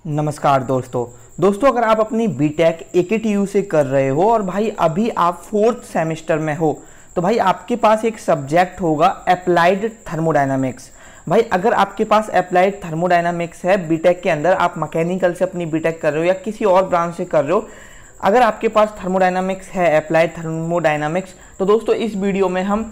नमस्कार दोस्तों अगर आप अपनी बीटेक AKTU से कर रहे हो और भाई अभी आप 4th सेमेस्टर में हो तो भाई आपके पास एक सब्जेक्ट होगा अप्लाइड थर्मोडायनामिक्स। भाई अगर आपके पास अप्लाइड थर्मोडायनामिक्स है बीटेक के अंदर, आप मैकेनिकल से अपनी बीटेक कर रहे हो या किसी और ब्रांच से कर रहे हो, अगर आपके पास थर्मोडायनामिक्स है, अप्लाइड थर्मोडायनामिक्स, तो दोस्तों इस वीडियो में हम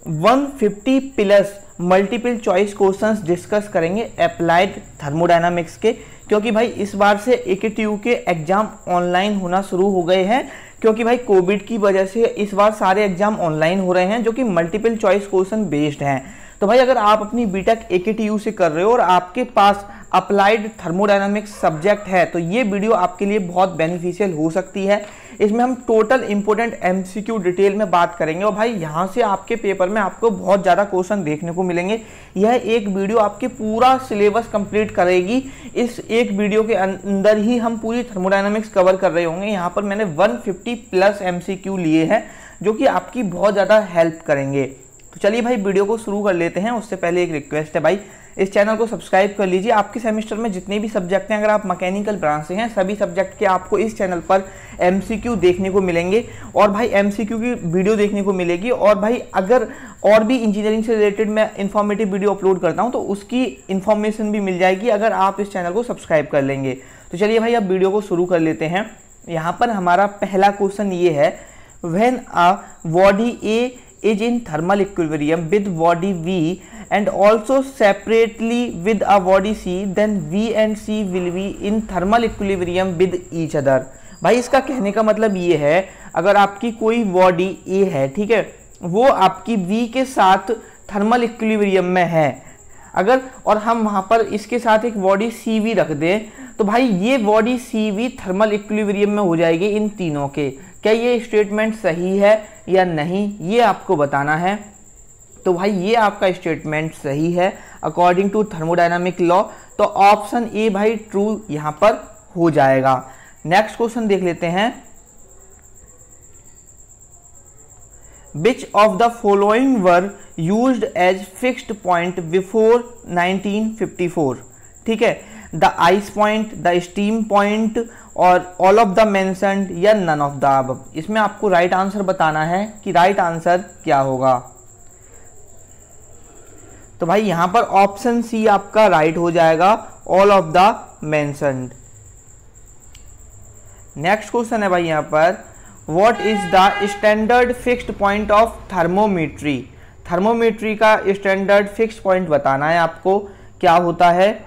150 plus multiple choice questions discuss करेंगे अप्लाइड थर्मोडायनामिक्स के। क्योंकि भाई इस बार से AKTU के एग्जाम ऑनलाइन होना शुरू हो गए हैं, क्योंकि भाई कोविड की वजह से इस बार सारे एग्जाम ऑनलाइन हो रहे हैं जो कि मल्टीपल चॉइस क्वेश्चन बेस्ड हैं। तो भाई अगर आप अपनी बीटेक AKTU से कर रहे हो और आपके पास अप्लाइड थर्मोडायनामिक्स सब्जेक्ट है तो ये वीडियो आपके लिए बहुत बेनिफिशियल हो सकती है। इसमें हम टोटल इंपॉर्टेंट MCQ डिटेल में बात करेंगे और भाई यहाँ से आपके पेपर में आपको बहुत ज़्यादा क्वेश्चन देखने को मिलेंगे। यह एक वीडियो आपके पूरा सिलेबस कंप्लीट करेगी। इस एक वीडियो के अंदर ही हम पूरी थर्मोडायनामिक्स कवर कर रहे होंगे। यहाँ पर मैंने 150 प्लस MCQ लिए हैं जो कि आपकी बहुत ज़्यादा हेल्प करेंगे। तो चलिए भाई वीडियो को शुरू कर लेते हैं। उससे पहले एक रिक्वेस्ट है भाई, इस चैनल को सब्सक्राइब कर लीजिए। आपके सेमेस्टर में जितने भी सब्जेक्ट हैं, अगर आप मैकेनिकल ब्रांच से हैं, सभी सब्जेक्ट के आपको इस चैनल पर MCQ देखने को मिलेंगे और भाई MCQ की वीडियो देखने को मिलेगी। और भाई अगर और भी इंजीनियरिंग से रिलेटेड मैं इन्फॉर्मेटिव वीडियो अपलोड करता हूं तो उसकी इन्फॉर्मेशन भी मिल जाएगी अगर आप इस चैनल को सब्सक्राइब कर लेंगे। तो चलिए भाई अब वीडियो को शुरू कर लेते हैं। यहाँ पर हमारा पहला क्वेश्चन ये है, when a body A is in thermal equilibrium with body V and also separately with a body C, then V and C will be in thermal equilibrium with each other। भाई इसका कहने का मतलब ये है, अगर आपकी कोई बॉडी A है, ठीक है, वो आपकी V के साथ थर्मल इक्विलिब्रियम में है अगर, और हम वहाँ पर इसके साथ एक बॉडी CV रख दें तो भाई ये बॉडी CV थर्मल इक्विलिब्रियम में हो जाएगी इन तीनों के। क्या ये स्टेटमेंट सही है या नहीं, ये आपको बताना है। तो भाई ये आपका स्टेटमेंट सही है अकॉर्डिंग टू थर्मोडायनामिक लॉ, तो ऑप्शन ए भाई ट्रू यहाँ पर हो जाएगा। नेक्स्ट क्वेश्चन देख लेते हैं, Which of the following were used as fixed point before 1954? ठीक है, the ice point, the steam point और ऑल ऑफ द मेंशन्ड या नन ऑफ द अबव। इसमें आपको राइट आंसर बताना है कि राइट आंसर क्या होगा। तो भाई यहां पर ऑप्शन सी आपका राइट हो जाएगा, all of the mentioned. Next question है भाई यहां पर, what is the standard fixed point of thermometry. Thermometry का स्टैंडर्ड फिक्स्ड पॉइंट बताना है आपको। क्या होता है,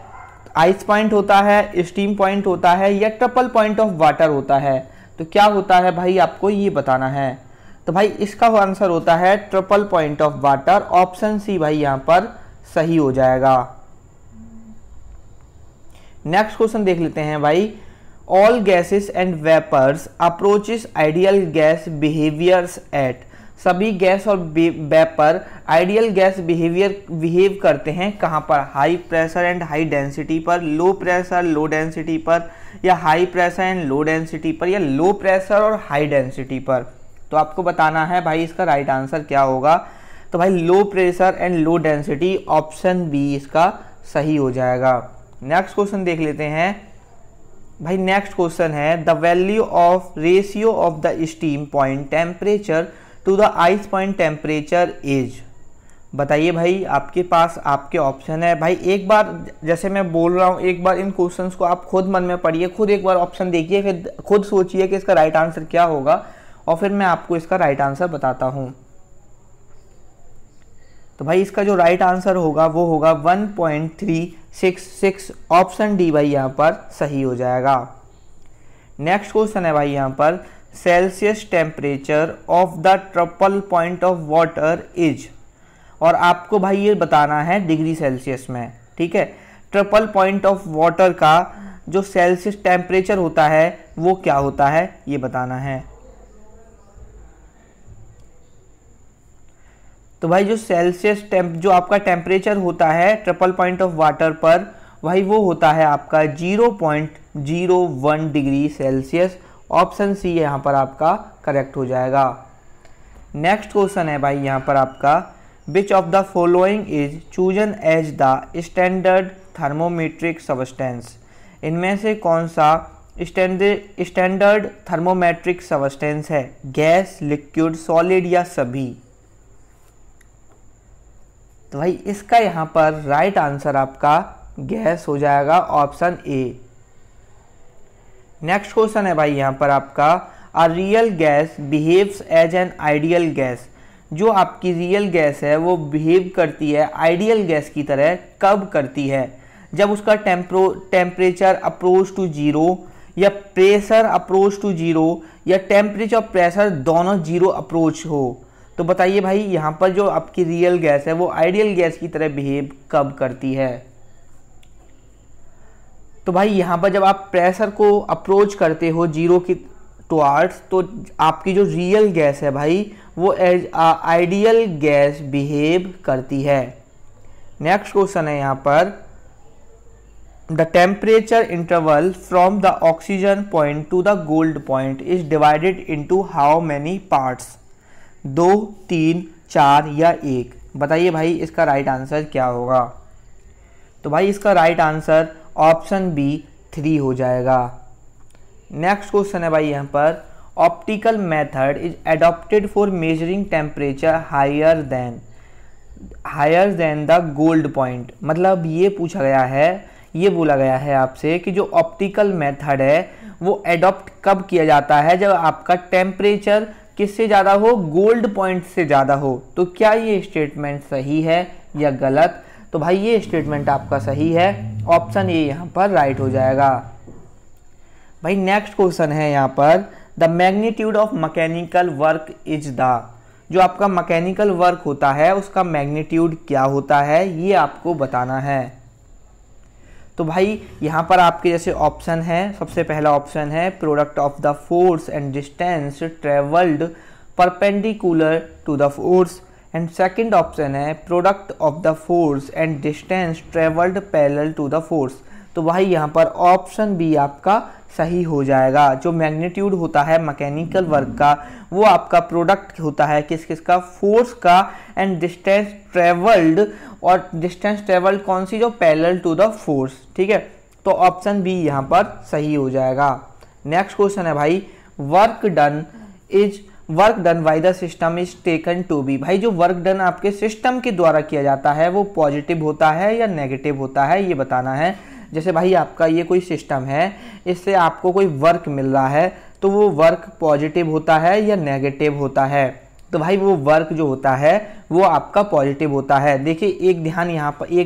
आइस पॉइंट होता है, स्टीम पॉइंट होता है या ट्रिपल पॉइंट ऑफ वाटर होता है। तो क्या होता है भाई आपको ये बताना है। तो भाई इसका आंसर होता है triple point of water. Option C भाई यहाँ पर सही हो जाएगा। नेक्स्ट क्वेश्चन देख लेते हैं भाई, all gases and vapours approaches ideal gas behaviours at. सभी गैस और वेपर आइडियल गैस बिहेव करते हैं कहाँ पर, high pressure and high density पर, लो प्रेशर लो डेंसिटी पर, या high pressure and low density पर, या लो प्रेशर और हाई डेंसिटी पर। तो आपको बताना है भाई इसका राइट आंसर क्या होगा। तो भाई low pressure and low density, option B इसका सही हो जाएगा। नेक्स्ट क्वेश्चन देख लेते हैं भाई। नेक्स्ट क्वेश्चन है, the value of ratio of the steam point temperature to the ice point temperature is. बताइए भाई, आपके पास आपके ऑप्शन है। भाई एक बार जैसे मैं बोल रहा हूँ, एक बार इन क्वेश्चंस को आप खुद मन में पढ़िए, खुद एक बार ऑप्शन देखिए, फिर खुद सोचिए कि इसका राइट आंसर क्या होगा और फिर मैं आपको इसका राइट आंसर बताता हूँ। तो भाई इसका जो राइट आंसर होगा वो होगा 1.366। ऑप्शन डी भाई यहाँ पर सही हो जाएगा। नेक्स्ट क्वेश्चन है भाई यहाँ पर, Celsius temperature of the triple point of water is. और आपको भाई ये बताना है डिग्री सेल्सियस में, ठीक है। ट्रिपल पॉइंट ऑफ वाटर का जो सेल्सियस टेम्परेचर होता है वो क्या होता है ये बताना है। तो भाई जो सेल्सियस जो आपका टेम्परेचर होता है ट्रिपल पॉइंट ऑफ वाटर पर, भाई वो होता है आपका 0.01 डिग्री सेल्सियस। ऑप्शन सी यहाँ पर आपका करेक्ट हो जाएगा। नेक्स्ट क्वेश्चन है भाई यहाँ पर आपका, which of the following is chosen as the standard thermometric substance. इनमें से कौन सा स्टैंडर्ड थर्मोमेट्रिक सब्सटेंस है? गैस, लिक्विड, सॉलिड या सभी? तो भाई इसका यहाँ पर राइट आंसर आपका गैस हो जाएगा, ऑप्शन ए। नेक्स्ट क्वेश्चन है भाई यहाँ पर आपका, a real gas behaves as an ideal gas. जो आपकी रियल गैस है वो बिहेव करती है आइडियल गैस की तरह कब करती है? जब उसका टेम्परेचर अप्रोच टू जीरो, या प्रेशर अप्रोच टू जीरो, या टेम्परेचर और प्रेशर दोनों जीरो अप्रोच हो। तो बताइए भाई यहाँ पर जो आपकी रियल गैस है वो आइडियल गैस की तरह बिहेव कब करती है? तो भाई यहाँ पर जब आप प्रेशर को अप्रोच करते हो जीरो की टुवार्ड्स, तो आपकी जो रियल गैस है भाई वो एज आइडियल गैस बिहेव करती है। नेक्स्ट क्वेश्चन है यहाँ पर, the temperature interval from the oxygen point two the gold point is divided into how many parts? 2, 3, 4 या 1? बताइए भाई इसका राइट आंसर क्या होगा? तो भाई इसका राइट आंसर ऑप्शन बी 3 हो जाएगा। नेक्स्ट क्वेश्चन है भाई यहाँ पर, optical method is adopted for measuring temperature higher than the gold point. मतलब ये पूछा गया है, ये बोला गया है आपसे कि जो ऑप्टिकल मेथड है वो एडॉप्ट कब किया जाता है? जब आपका टेम्परेचर किससे ज़्यादा हो? गोल्ड पॉइंट से ज़्यादा हो। तो क्या ये स्टेटमेंट सही है या गलत? तो भाई ये स्टेटमेंट आपका सही है, ऑप्शन ए यहाँ पर राइट हो जाएगा। भाई नेक्स्ट क्वेश्चन है यहाँ पर, the magnitude of mechanical work is the. जो आपका मैकेनिकल वर्क होता है उसका मैग्नीट्यूड क्या होता है, ये आपको बताना है। तो भाई यहाँ पर आपके जैसे ऑप्शन है, सबसे पहला ऑप्शन है product of the force and distance travelled perpendicular to the force, and second option है product of the force and distance travelled parallel to the force. तो भाई यहाँ पर ऑप्शन बी आपका सही हो जाएगा। जो मैग्नीट्यूड होता है मैकेनिकल वर्क का वो आपका प्रोडक्ट होता है किस किस का? फोर्स का एंड डिस्टेंस ट्रेवल्ड, और डिस्टेंस ट्रेवल्ड कौन सी? जो पैरेलल टू द फोर्स। ठीक है, तो ऑप्शन बी यहाँ पर सही हो जाएगा। नेक्स्ट क्वेश्चन है भाई, work done by the system is taken to be. भाई जो वर्क डन आपके सिस्टम के द्वारा किया जाता है वो पॉजिटिव होता है या नेगेटिव होता है, ये बताना है। जैसे भाई आपका ये कोई सिस्टम है, इससे आपको कोई वर्क मिल रहा है, तो वो वर्क पॉजिटिव होता है या नेगेटिव होता है? तो भाई वो वर्क जो होता है वो आपका पॉजिटिव होता है। देखिए एक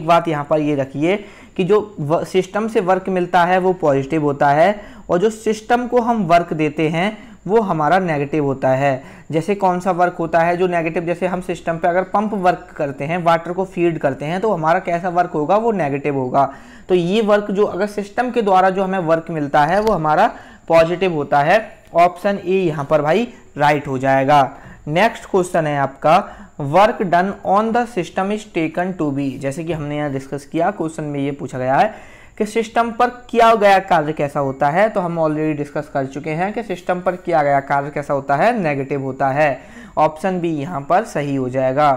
बात यहाँ पर ये रखिए कि जो सिस्टम से वर्क मिलता है वो पॉजिटिव होता है, और जो सिस्टम को हम वर्क देते हैं वो हमारा नेगेटिव होता है। जैसे कौन सा वर्क होता है जो नेगेटिव? जैसे हम सिस्टम पे अगर पंप वर्क करते हैं, वाटर को फीड करते हैं, तो हमारा कैसा वर्क होगा? वो नेगेटिव होगा। तो ये वर्क जो अगर सिस्टम के द्वारा जो हमें वर्क मिलता है वो हमारा पॉजिटिव होता है। ऑप्शन ए यहाँ पर भाई राइट हो जाएगा। नेक्स्ट क्वेश्चन है आपका, work done on the system is taken to be. जैसे कि हमने यहाँ डिस्कस किया, क्वेश्चन में ये पूछा गया है कि सिस्टम पर किया गया कार्य कैसा होता है, तो हम ऑलरेडी डिस्कस कर चुके हैं कि सिस्टम पर किया गया कार्य कैसा होता है? नेगेटिव होता है। ऑप्शन बी यहाँ पर सही हो जाएगा।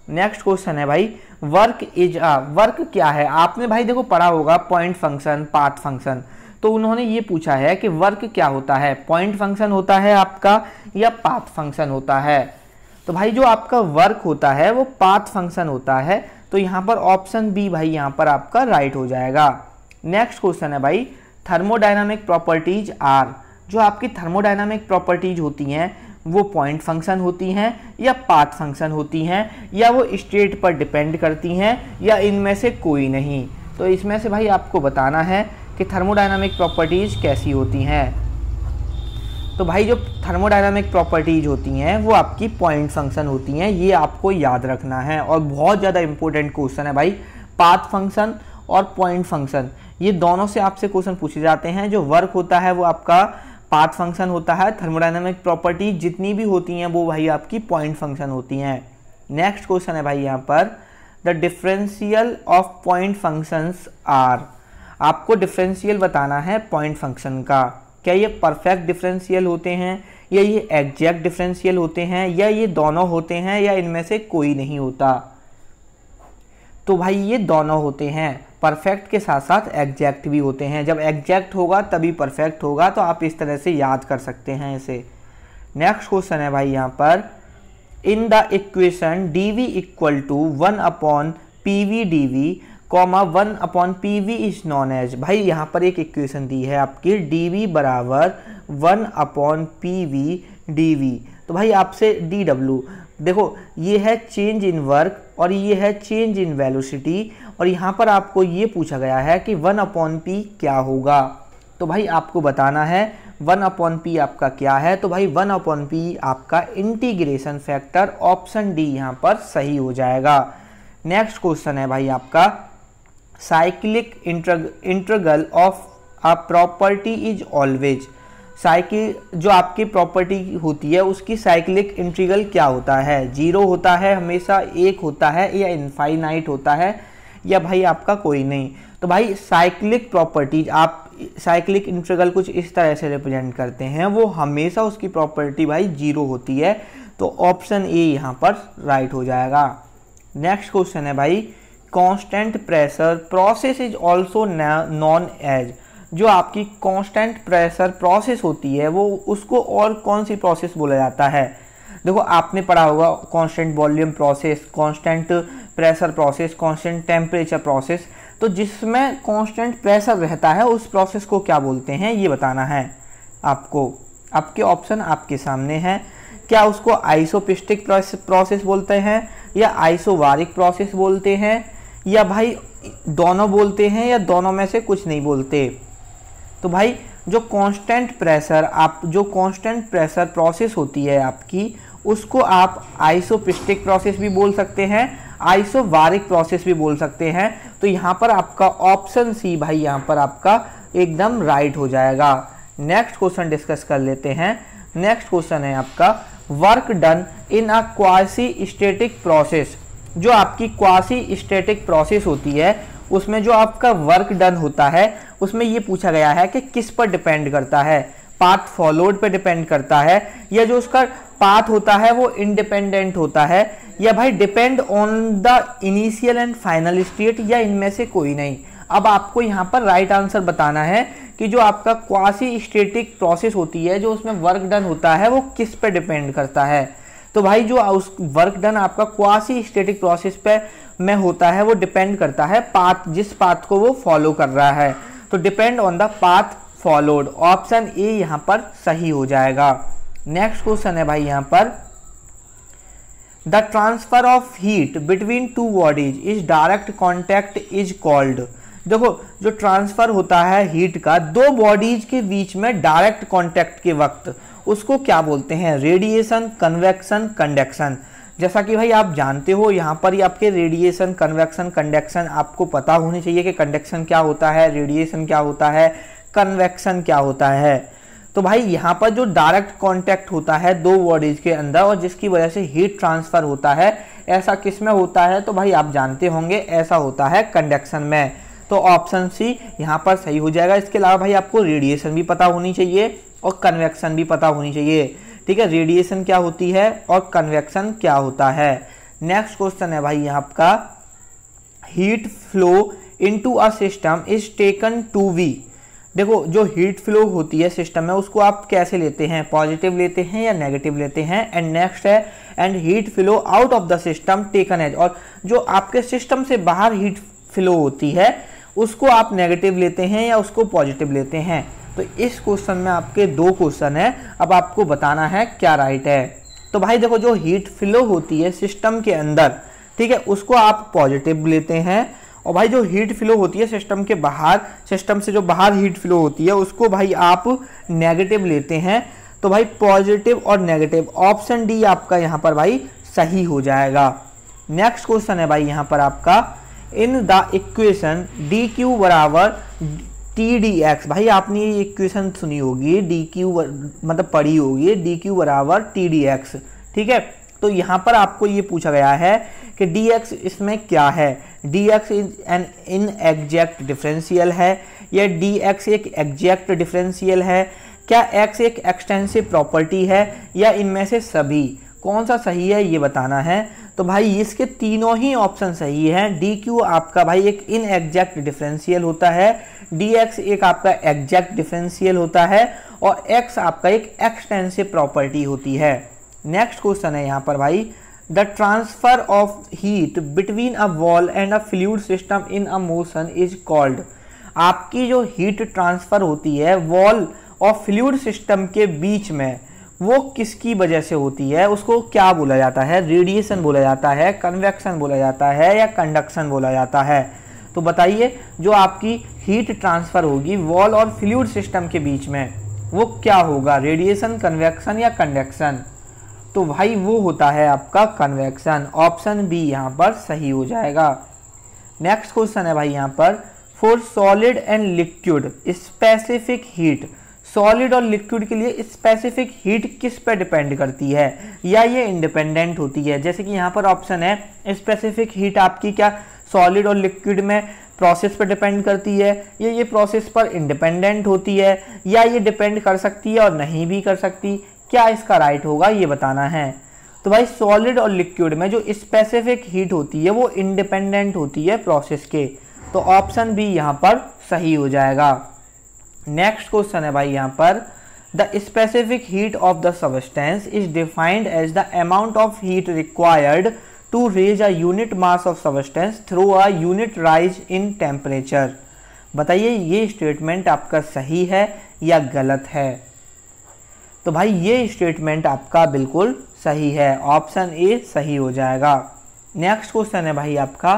नेक्स्ट क्वेश्चन है भाई, वर्क क्या है? आपने भाई देखो पढ़ा होगा पॉइंट फंक्शन, पाथ फंक्शन, तो उन्होंने ये पूछा है कि वर्क क्या होता है? पॉइंट फंक्शन होता है आपका या पाथ फंक्शन होता है? तो भाई जो आपका वर्क होता है वो पाथ फंक्शन होता है। तो यहाँ पर ऑप्शन बी भाई यहाँ पर आपका राइट हो जाएगा। नेक्स्ट क्वेश्चन है भाई, थर्मोडायनामिक प्रॉपर्टीज आर। जो आपकी थर्मोडायनामिक प्रॉपर्टीज होती हैं वो पॉइंट फंक्शन होती हैं या पाथ फंक्शन होती हैं, या वो स्टेट पर डिपेंड करती हैं, या इनमें से कोई नहीं? तो इसमें से भाई आपको बताना है कि थर्मोडायनामिक प्रॉपर्टीज कैसी होती हैं। तो भाई जो थर्मोडायनामिक प्रॉपर्टीज होती हैं वो आपकी पॉइंट फंक्शन होती हैं, ये आपको याद रखना है। और बहुत ज़्यादा इंपॉर्टेंट क्वेश्चन है भाई, पाथ फंक्शन और पॉइंट फंक्शन ये दोनों से आपसे क्वेश्चन पूछे जाते हैं। जो वर्क होता है वो आपका पाथ फंक्शन होता है, थर्मोडायनामिक प्रॉपर्टी जितनी भी होती हैं वो भाई आपकी पॉइंट फंक्शन होती हैं। नेक्स्ट क्वेश्चन है भाई यहाँ पर, the differential of point functions are. आपको डिफरेंशियल बताना है पॉइंट फंक्शन का। क्या ये परफेक्ट डिफरेंशियल होते हैं, या ये एग्जैक्ट डिफरेंशियल होते हैं, या ये दोनों होते हैं, या इनमें से कोई नहीं होता? तो भाई ये दोनों होते हैं, परफेक्ट के साथ साथ एग्जैक्ट भी होते हैं। जब एग्जैक्ट होगा तभी परफेक्ट होगा, तो आप इस तरह से याद कर सकते हैं इसे। नेक्स्ट क्वेश्चन है भाई यहाँ पर, in the equation dv equal to 1/pv dv, 1/pv is known as. भाई यहाँ पर एक इक्वेशन दी है आपकी, dv बराबर 1/pv dv। तो भाई आपसे dw, देखो ये है चेंज इन वर्क और ये है चेंज इन वेलोसिटी, और यहाँ पर आपको ये पूछा गया है कि 1/p क्या होगा। तो भाई आपको बताना है 1/p आपका क्या है। तो भाई 1/p आपका इंटीग्रेशन फैक्टर, ऑप्शन डी यहाँ पर सही हो जाएगा। नेक्स्ट क्वेश्चन है भाई आपका, cyclic integral of a property is always. Cycle जो आपकी प्रॉपर्टी होती है उसकी साइक्लिक इंटीग्रल क्या होता है, 0 होता है हमेशा, 1 होता है, या इनफाइनाइट होता है, या भाई आपका कोई नहीं। तो भाई साइक्लिक प्रॉपर्टीज, आप साइक्लिक इंटीग्रल कुछ इस तरह से रिप्रेजेंट करते हैं, वो हमेशा उसकी प्रॉपर्टी भाई 0 होती है। तो ऑप्शन ए यहाँ पर राइट हो जाएगा। नेक्स्ट क्वेश्चन है भाई, constant pressure process is also known as. जो आपकी कांस्टेंट प्रेशर प्रोसेस होती है वो उसको और कौन सी प्रोसेस बोला जाता है। देखो आपने पढ़ा होगा constant volume process, constant pressure process, constant temperature process. तो जिसमें कांस्टेंट प्रेशर रहता है उस प्रोसेस को क्या बोलते हैं ये बताना है आपको। आपके ऑप्शन आपके सामने हैं, क्या उसको आइसोपिस्टिक प्रोसेस बोलते हैं, या आइसोबारिक प्रोसेस बोलते हैं, या भाई दोनों बोलते हैं, या दोनों में से कुछ नहीं बोलते। तो भाई जो कांस्टेंट प्रेशर प्रोसेस होती है आपकी, उसको आप आइसोपिस्टिक प्रोसेस भी बोल सकते हैं, आइसोबारिक प्रोसेस भी बोल सकते हैं। तो यहाँ पर आपका ऑप्शन सी भाई यहाँ पर आपका एकदम राइट हो जाएगा। नेक्स्ट क्वेश्चन डिस्कस कर लेते हैं। नेक्स्ट क्वेश्चन है आपका, work done in a quasi static process. जो आपकी क्वासी स्टैटिक प्रोसेस होती है उसमें जो आपका वर्क डन होता है उसमें ये पूछा गया है कि किस पर डिपेंड करता है, पाथ फॉलोड पर डिपेंड करता है, या जो उसका पाथ होता है वो इंडिपेंडेंट होता है, या भाई depend on the initial and final state, या इनमें से कोई नहीं। अब आपको यहाँ पर राइट आंसर बताना है कि जो आपका क्वासी स्टैटिक प्रोसेस होती है, जो उसमें वर्क डन होता है, वो किस पे डिपेंड करता है। तो भाई जो उस वर्क डन आपका क्वासी स्टैटिक प्रोसेस पे में होता है वो डिपेंड करता है पाथ, जिस पाथ को वो फॉलो कर रहा है। तो depend on the path followed, option A यहाँ पर सही हो जाएगा। नेक्स्ट क्वेश्चन है भाई यहाँ पर, the transfer of heat between two bodies is direct contact is called. देखो जो ट्रांसफर होता है हीट का दो बॉडीज के बीच में डायरेक्ट कॉन्टैक्ट के वक्त, उसको क्या बोलते हैं, रेडिएशन, कन्वेक्शन, कंडक्शन। जैसा कि भाई आप जानते हो यहाँ पर ही आपके रेडिएशन, कन्वेक्शन, कंडक्शन आपको पता होनी चाहिए कि कंडक्शन क्या होता है, रेडिएशन क्या होता है, कन्वेक्शन क्या होता है। तो भाई यहाँ पर जो डायरेक्ट कांटेक्ट होता है दो बॉडीज के अंदर और जिसकी वजह से हीट ट्रांसफर होता है, ऐसा किस में होता है, तो भाई आप जानते होंगे ऐसा होता है कंडक्शन में। तो ऑप्शन सी यहाँ पर सही हो जाएगा। इसके अलावा भाई आपको रेडिएशन भी पता होनी चाहिए और कन्वेक्शन भी पता होनी चाहिए। ठीक है, रेडिएशन क्या होती है और कन्वेक्शन क्या होता है। नेक्स्ट क्वेश्चन है भाई यहाँ आपका, heat flow into a system is taken to be. देखो जो हीट फ्लो होती है सिस्टम में उसको आप कैसे लेते हैं, पॉजिटिव लेते हैं या नेगेटिव लेते हैं। एंड नेक्स्ट है, and heat flow out of the system taken as, और जो आपके सिस्टम से बाहर हीट फ्लो होती है उसको आप नेगेटिव लेते हैं या उसको पॉजिटिव लेते हैं। तो इस क्वेश्चन में आपके दो क्वेश्चन है, अब आपको बताना है क्या राइट है। तो भाई देखो जो हीट फ्लो होती है सिस्टम के अंदर, ठीक है, उसको आप पॉजिटिव लेते हैं, और भाई जो हीट फ्लो होती है सिस्टम के बाहर, सिस्टम से जो बाहर हीट फ्लो होती है उसको भाई आप नेगेटिव लेते हैं। तो भाई पॉजिटिव और नेगेटिव, ऑप्शन डी आपका यहाँ पर भाई सही हो जाएगा। नेक्स्ट क्वेश्चन है भाई यहाँ पर आपका, इन द इक्वेशन डी क्यू बराबर टी डी एक्स। भाई आपने ये इक्वेशन सुनी होगी, डी क्यू मतलब पढ़ी होगी, डी क्यू बराबर टी डी एक्स। ठीक है, तो यहाँ पर आपको ये पूछा गया है कि डी एक्स इसमें क्या है, d x n in exact differential है या डी एक्स एक एग्जैक्ट डिफरेंशियल है, क्या एक्स एक एक्सटेंसिव प्रॉपर्टी है, या इनमें से सभी, कौन सा सही है ये बताना है। तो भाई इसके तीनों ही ऑप्शन सही हैं। डी क्यू आपका भाई एक इनएग्जैक्ट डिफरेंशियल होता है, डी एक्स एक आपका एग्जैक्ट डिफरेंशियल होता है और एक्स आपका एक एक्सटेंसिव प्रॉपर्टी होती है। नेक्स्ट क्वेश्चन है यहाँ पर भाई, the transfer of heat between a wall and a fluid system in a motion is called. आपकी जो हीट ट्रांसफर होती है वॉल और फ्लूइड सिस्टम के बीच में, वो किसकी वजह से होती है, उसको क्या बोला जाता है? रेडिएशन बोला जाता है, कन्वेक्शन बोला जाता है या कंडक्शन बोला जाता है? तो बताइए, जो आपकी हीट ट्रांसफर होगी वॉल और फ्लूइड सिस्टम के बीच में, वो क्या होगा? रेडिएशन, कन्वेक्शन या कंडक्शन? तो भाई वो होता है आपका कन्वेक्शन। ऑप्शन बी यहाँ पर सही हो जाएगा। नेक्स्ट क्वेश्चन है भाई यहाँ पर, for solid and liquid specific heat, solid और लिक्विड के लिए स्पेसिफिक हीट किस पे डिपेंड करती है या ये इंडिपेंडेंट होती है? जैसे कि यहाँ पर ऑप्शन है, स्पेसिफिक हीट आपकी क्या सॉलिड और लिक्विड में प्रोसेस पर डिपेंड करती है, ये प्रोसेस पर इंडिपेंडेंट होती है, या ये डिपेंड कर सकती है और नहीं भी कर सकती? क्या इसका राइट होगा ये बताना है। तो भाई सॉलिड और लिक्विड में जो स्पेसिफिक हीट होती है वो इंडिपेंडेंट होती है प्रोसेस के, तो ऑप्शन बी यहाँ पर सही हो जाएगा। नेक्स्ट क्वेश्चन है भाई यहाँ पर, the specific heat of the substance is defined as the amount of heat required to raise a unit mass of substance through a unit rise in temperature. बताइए ये स्टेटमेंट आपका सही है या गलत है? तो भाई ये स्टेटमेंट आपका बिल्कुल सही है, ऑप्शन ए सही हो जाएगा। नेक्स्ट क्वेश्चन है भाई आपका,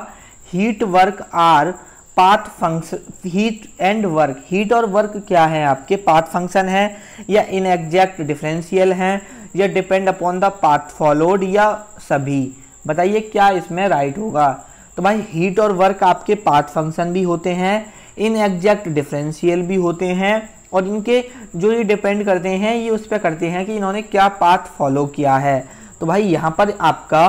heat work our path function, heat and work, heat और वर्क क्या है आपके? पाथ फंक्शन है या इनएग्जैक्ट डिफरेंशियल है या depend upon the path followed या सभी? बताइए क्या इसमें राइट होगा? तो भाई हीट और वर्क आपके पाथ फंक्शन भी होते हैं, इनएग्जैक्ट डिफरेंशियल भी होते हैं, और इनके जो ये डिपेंड करते हैं ये उस पर करते हैं कि इन्होंने क्या पाथ फॉलो किया है। तो भाई यहाँ पर आपका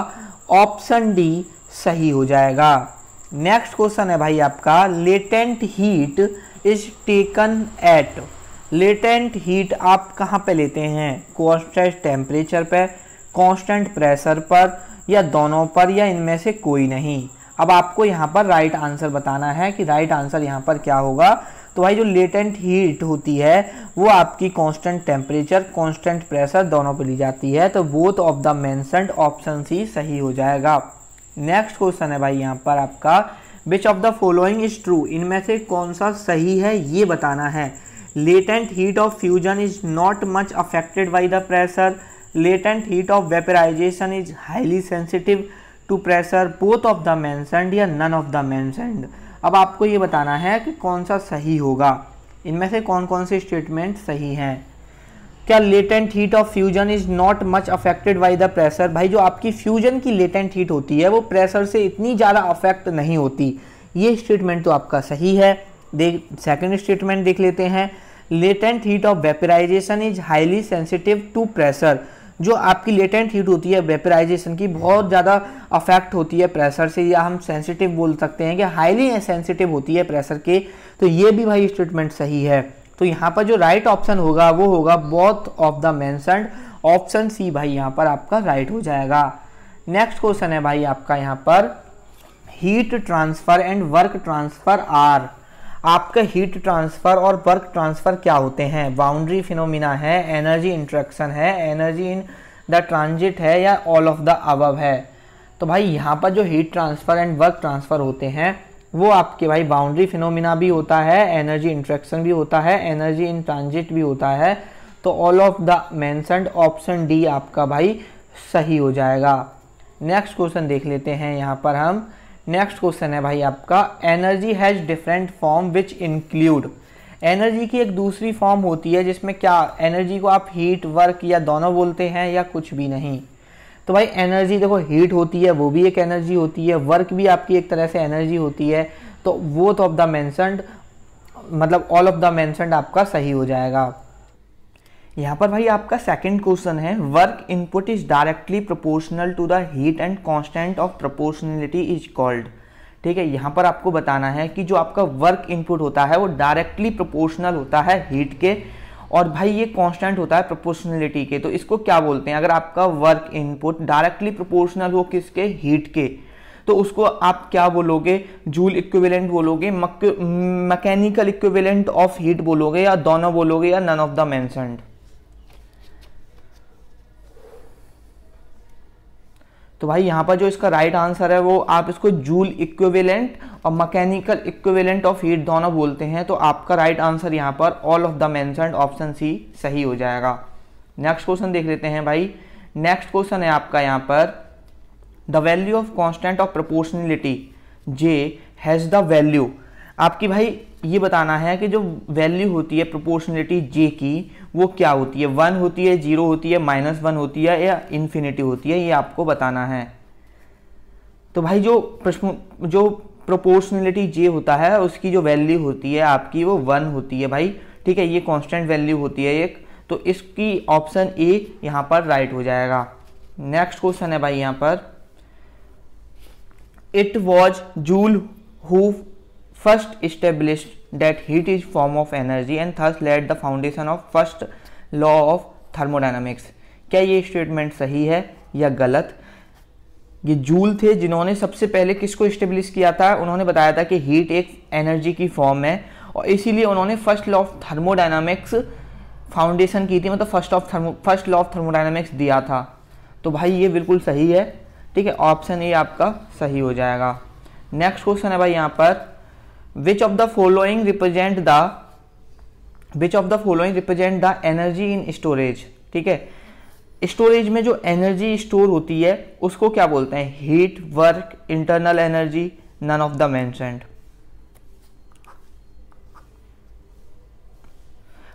ऑप्शन डी सही हो जाएगा। नेक्स्ट क्वेश्चन है भाई आपका, latent heat is taken at, latent heat आप कहाँ पे लेते हैं? कांस्टेंट टेम्परेचर पे, कांस्टेंट प्रेशर पर, या दोनों पर, या इनमें से कोई नहीं? अब आपको यहाँ पर राइट आंसर बताना है कि राइट आंसर यहाँ पर क्या होगा। तो भाई जो लेटेंट हीट होती है वो आपकी कांस्टेंट टेम्परेचर, कांस्टेंट प्रेशर दोनों पे ली जाती है, तो both of the mentioned option C सही हो जाएगा। नेक्स्ट क्वेश्चन है भाई यहाँ पर आपका, which of the following is true, इनमें से कौन सा सही है ये बताना है। Latent heat of fusion is not much affected by the pressure, latent heat of vaporisation is highly sensitive to pressure, both of the mentioned या नन ऑफ द मेंशन्ड? अब आपको ये बताना है कि कौन सा सही होगा, इनमें से कौन कौन से स्टेटमेंट सही हैं। क्या latent heat of fusion is not much affected by the pressure, भाई जो आपकी फ्यूजन की लेटेंट हीट होती है वो प्रेशर से इतनी ज़्यादा अफेक्ट नहीं होती, ये स्टेटमेंट तो आपका सही है। सेकंड स्टेटमेंट देख लेते हैं, latent heat of vaporisation is highly sensitive to pressure, जो आपकी लेटेंट हीट होती है वेपराइजेशन की बहुत ज़्यादा अफेक्ट होती है प्रेशर से, या हम सेंसिटिव बोल सकते हैं कि हाईली सेंसिटिव होती है प्रेशर के, तो ये भी भाई स्टेटमेंट सही है। तो यहाँ पर जो राइट ऑप्शन होगा वो होगा both of the mentioned, option C भाई यहाँ पर आपका राइट हो जाएगा। नेक्स्ट क्वेश्चन है भाई आपका यहाँ पर, heat transfer and work transfer R, आपका हीट ट्रांसफर और वर्क ट्रांसफर क्या होते हैं? बाउंड्री फिनोमिना है, एनर्जी इंट्रैक्शन है, एनर्जी इन द ट्रांजिट है, या ऑल ऑफ द अबव है? तो भाई यहाँ पर जो heat transfer and work transfer होते हैं वो आपके भाई बाउंड्री फिनोमिना भी होता है, एनर्जी इंट्रैक्शन भी होता है, एनर्जी इन ट्रांजिट भी होता है, तो all of the mentioned option D आपका भाई सही हो जाएगा। नेक्स्ट क्वेश्चन देख लेते हैं यहाँ पर हम। नेक्स्ट क्वेश्चन है भाई आपका, energy has different form which include, energy की एक दूसरी फॉर्म होती है जिसमें क्या एनर्जी को आप हीट, वर्क या दोनों बोलते हैं या कुछ भी नहीं? तो भाई एनर्जी देखो, हीट होती है वो भी एक एनर्जी होती है, वर्क भी आपकी एक तरह से एनर्जी होती है, तो बोथ ऑफ द मेंशन्ड मतलब ऑल ऑफ द मेंशन्ड आपका सही हो जाएगा। यहाँ पर भाई आपका सेकंड क्वेश्चन है, work input is directly proportional to the heat and constant of proportionality is called. ठीक है, यहाँ पर आपको बताना है कि जो आपका वर्क इनपुट होता है वो डायरेक्टली प्रोपोर्शनल होता है हीट के, और भाई ये कांस्टेंट होता है प्रोपोर्शनलिटी के। तो इसको क्या बोलते हैं, अगर आपका वर्क इनपुट डायरेक्टली प्रोपोर्शनल हो किसके, हीट के, तो उसको आप क्या बोलोगे, जूल इक्विवेलेंट बोलोगे, मैकेनिकल इक्विवेलेंट ऑफ हीट बोलोगे, या दोनों बोलोगे, या नन ऑफ द मेंशन्ड। तो भाई यहाँ पर जो इसका राइट आंसर है वो आप इसको जूल इक्विवेलेंट और मैकेनिकल इक्विवेलेंट ऑफ हीट दोनों बोलते हैं। तो आपका राइट आंसर यहाँ पर all of the mentioned option C सही हो जाएगा। नेक्स्ट क्वेश्चन देख लेते हैं भाई। नेक्स्ट क्वेश्चन है आपका यहाँ पर, the value of constant of proportionality J has the value. आपकी भाई ये बताना है कि जो वैल्यू होती है प्रोपोर्शनलिटी जे की वो क्या होती है, 1 होती है, 0 होती है, -1 होती है, या इन्फिनिटी होती है, ये आपको बताना है। तो भाई जो प्रोपोर्शनलिटी जे होता है उसकी जो वैल्यू होती है आपकी वो 1 होती है भाई, ठीक है, ये कांस्टेंट वैल्यू होती है एक। तो इसकी ऑप्शन ए यहाँ पर राइट हो जाएगा। नेक्स्ट क्वेश्चन है भाई यहाँ पर, it was joule who first established that heat is form of energy and thus laid the foundation of first law of thermodynamics। क्या ये स्टेटमेंट सही है या गलत? ये जूल थे जिन्होंने सबसे पहले किसको इस्टेब्लिश किया था, उन्होंने बताया था कि हीट एक एनर्जी की फॉर्म है और इसीलिए उन्होंने first law of thermodynamics foundation की थी, मतलब फर्स्ट लॉ ऑफ थर्मोडायनामिक्स दिया था। तो भाई ये बिल्कुल सही है, ठीक है, ऑप्शन ए आपका सही हो जाएगा। नेक्स्ट क्वेश्चन है भाई यहाँ पर, which of the following represent the energy in storage। ठीक है, स्टोरेज में जो एनर्जी स्टोर होती है उसको क्या बोलते हैं, heat, work, internal energy, none of the mentioned.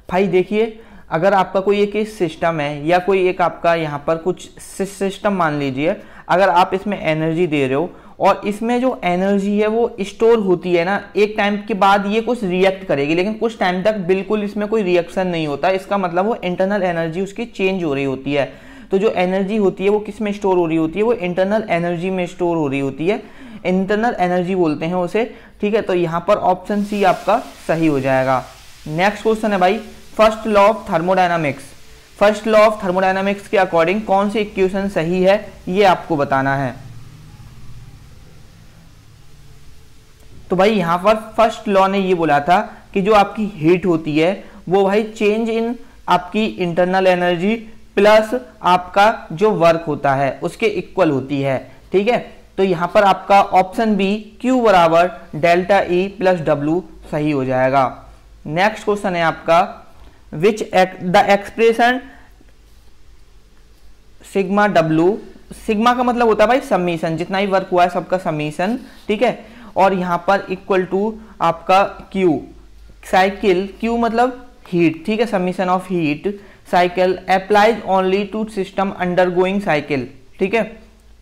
भाई देखिए, अगर आपका कोई एक सिस्टम है या कोई एक आपका यहाँ पर कुछ सिस्टम मान लीजिए, अगर आप इसमें एनर्जी दे रहे हो और इसमें जो एनर्जी है वो स्टोर होती है ना, एक टाइम के बाद ये कुछ रिएक्ट करेगी, लेकिन कुछ टाइम तक बिल्कुल इसमें कोई रिएक्शन नहीं होता, इसका मतलब वो इंटरनल एनर्जी उसकी चेंज हो रही होती है। तो जो एनर्जी होती है वो किस में स्टोर हो रही होती है, वो इंटरनल एनर्जी में स्टोर हो रही होती है, इंटरनल एनर्जी बोलते हैं उसे, ठीक है। तो यहाँ पर ऑप्शन सी आपका सही हो जाएगा। नेक्स्ट क्वेश्चन है भाई, first law of thermodynamics. First law of thermodynamics के अकॉर्डिंग कौन सी इक्वेशन सही है ये आपको बताना है। तो भाई यहाँ पर फर्स्ट लॉ ने ये बोला था कि जो आपकी हीट होती है वो भाई चेंज इन आपकी इंटरनल एनर्जी प्लस आपका जो वर्क होता है उसके इक्वल होती है, ठीक है। तो यहाँ पर आपका ऑप्शन बी Q बराबर डेल्टा E प्लस W सही हो जाएगा। नेक्स्ट क्वेश्चन है आपका, which the expression sigma W, sigma का मतलब होता है भाई समीशन, जितना ही वर्क हुआ है सबका समीशन, ठीक है, और यहाँ पर इक्वल टू आपका Q साइकिल, Q मतलब हीट, ठीक है, summation of heat cycle applies only to system undergoing cycle, ठीक है।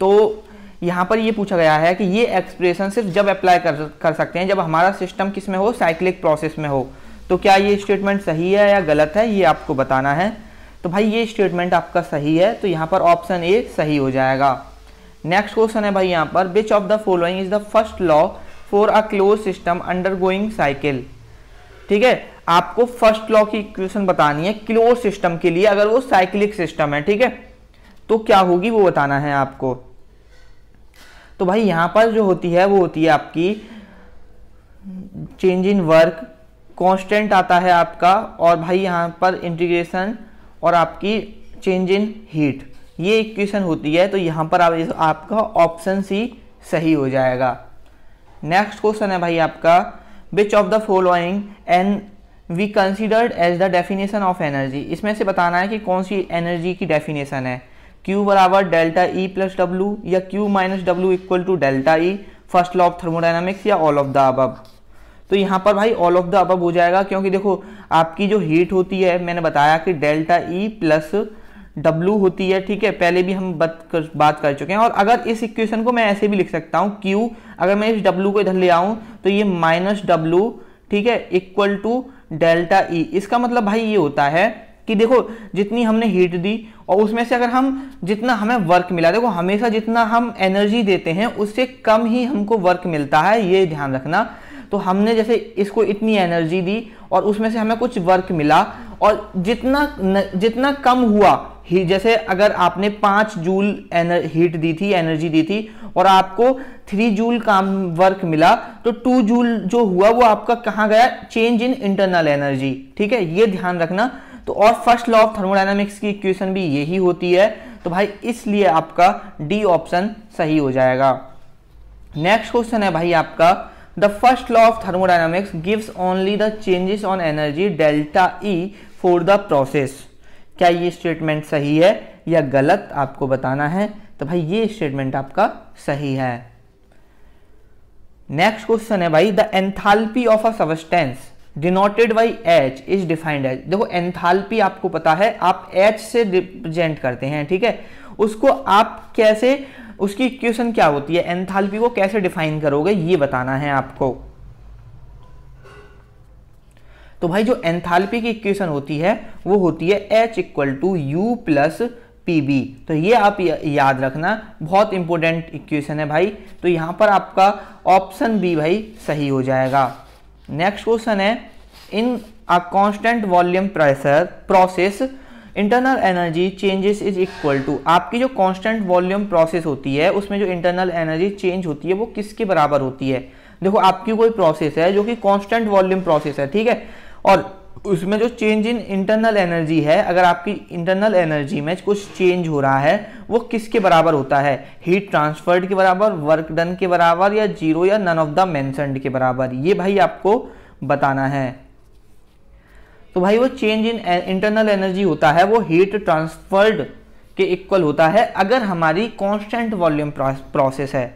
तो यहाँ पर ये पूछा गया है कि ये एक्सप्रेशन सिर्फ जब अप्लाई कर सकते हैं जब हमारा सिस्टम किस में हो, साइक्लिक प्रोसेस में हो। तो क्या ये स्टेटमेंट सही है या गलत है ये आपको बताना है। तो भाई ये स्टेटमेंट आपका सही है, तो यहाँ पर ऑप्शन ए सही हो जाएगा। नेक्स्ट क्वेश्चन है भाई यहाँ पर, विच of the following is the first law for a close system undergoing cycle. ठीक है, आपको फर्स्ट लॉ की इक्वेशन बतानी है क्लोज सिस्टम के लिए, अगर वो साइक्लिक सिस्टम है, ठीक है, तो क्या होगी वो बताना है आपको। तो भाई यहां पर जो होती है वो होती है आपकी चेंज इन वर्क, कांस्टेंट आता है आपका, और भाई यहां पर इंटीग्रेशन और आपकी चेंज इन हीट, ये इक्वेशन होती है। तो यहां पर आपका ऑप्शन सी सही हो जाएगा। नेक्स्ट क्वेश्चन है भाई आपका, which of the following and we considered as the definition of energy. इसमें से बताना है कि कौन सी एनर्जी की डेफिनेशन है, Q बराबर डेल्टा E प्लस W या Q minus W equal to delta E, first law of thermodynamics या ऑल ऑफ द अबव। तो यहाँ पर भाई ऑल ऑफ द अबव हो जाएगा, क्योंकि देखो आपकी जो हीट होती है मैंने बताया कि डेल्टा E प्लस W होती है, ठीक है, पहले भी हम बात कर चुके हैं। और अगर इस इक्वेशन को मैं ऐसे भी लिख सकता हूँ, Q अगर मैं इस W को इधर ले आऊँ तो ये माइनस W, ठीक है, इक्वल टू डेल्टा E। इसका मतलब भाई ये होता है कि देखो जितनी हमने हीट दी और उसमें से अगर हम जितना हमें वर्क मिला, देखो हमेशा जितना हम एनर्जी देते हैं उससे कम ही हमको वर्क मिलता है, ये ध्यान रखना। तो हमने जैसे इसको इतनी एनर्जी दी और उसमें से हमें कुछ वर्क मिला और जितना कम हुआ जैसे अगर आपने 5 जूल हीट दी थी, एनर्जी दी थी, और आपको 3 जूल काम वर्क मिला, तो 2 जूल जो हुआ वो आपका कहाँ गया, चेंज इन इंटरनल एनर्जी। ठीक है, ये ध्यान रखना। तो और फर्स्ट लॉ ऑफ थर्मोडायनामिक्स की इक्वेशन भी यही होती है, तो भाई इसलिए आपका डी ऑप्शन सही हो जाएगा। नेक्स्ट क्वेश्चन है भाई आपका, the first law of thermodynamics gives only the changes on energy delta E for the process. क्या ये स्टेटमेंट सही है या गलत, आपको बताना है। तो भाई ये स्टेटमेंट आपका सही है। नेक्स्ट क्वेश्चन है भाई, the enthalpy of a substance denoted by H is defined as. देखो एंथैल्पी आपको पता है, आप H से रिप्रेजेंट करते हैं, ठीक है। उसको आप कैसे, उसकी इक्वेशन क्या होती है, एंथैल्पी को कैसे डिफाइन करोगे, ये बताना है आपको। तो भाई जो एंथैल्पी की इक्वेशन होती है वो होती है H equal to U plus PB। तो ये आप याद रखना, बहुत इंपॉर्टेंट इक्वेशन है भाई। तो यहां पर आपका ऑप्शन बी भाई सही हो जाएगा। नेक्स्ट क्वेश्चन है, in a constant volume pressure process internal energy changes is equal to. आपकी जो कांस्टेंट वॉल्यूम प्रोसेस होती है उसमें जो इंटरनल एनर्जी चेंज होती है वो किसके बराबर होती है। देखो आपकी कोई प्रोसेस है जो कि कांस्टेंट वॉल्यूम प्रोसेस है, ठीक है, और उसमें जो चेंज इन इंटरनल एनर्जी है, अगर आपकी इंटरनल एनर्जी में कुछ चेंज हो रहा है वो किसके बराबर होता है, हीट ट्रांसफर्ड के बराबर, वर्क डन के बराबर, या जीरो, या नन ऑफ द मेंशन्ड के बराबर, ये भाई आपको बताना है। तो भाई वो चेंज इन इंटरनल एनर्जी होता है वो हीट ट्रांसफर्ड के इक्वल होता है अगर हमारी कांस्टेंट वॉल्यूम प्रोसेस है।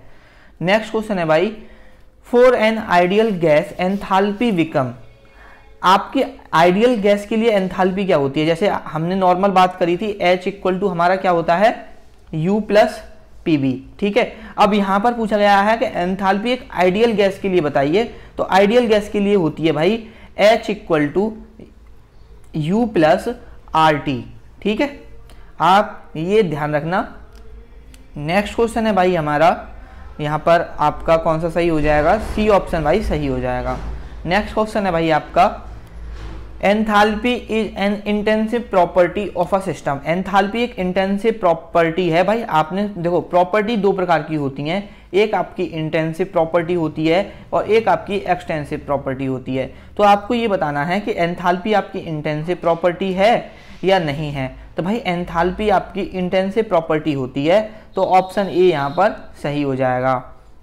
नेक्स्ट क्वेश्चन है भाई, for an ideal gas enthalpy become. आपकी आइडियल गैस के लिए एंथैल्पी क्या होती है, जैसे हमने नॉर्मल बात करी थी, H इक्वल टू हमारा क्या होता है, U प्लस PB, ठीक है। अब यहां पर पूछा गया है कि एंथैल्पी एक आइडियल गैस के लिए बताइए, तो आइडियल गैस के लिए होती है भाई H equal to U plus RT, ठीक है, आप ये ध्यान रखना। नेक्स्ट क्वेश्चन है भाई हमारा, यहां पर आपका कौन सा सही हो जाएगा, सी ऑप्शन भाई सही हो जाएगा। नेक्स्ट क्वेश्चन है भाई आपका, enthalpy is an intensive property of a system. Enthalpy एक इंटेंसिव प्रॉपर्टी है भाई। आपने देखो प्रॉपर्टी दो प्रकार की होती हैं, एक आपकी इंटेंसिव प्रॉपर्टी होती है और एक आपकी एक्सटेंसिव प्रॉपर्टी होती है। तो आपको ये बताना है कि एंथैल्पी आपकी इंटेंसिव प्रॉपर्टी है या नहीं है। तो भाई एंथैल्पी आपकी इंटेंसिव प्रॉपर्टी होती है, तो ऑप्शन ए यहाँ पर सही हो जाएगा।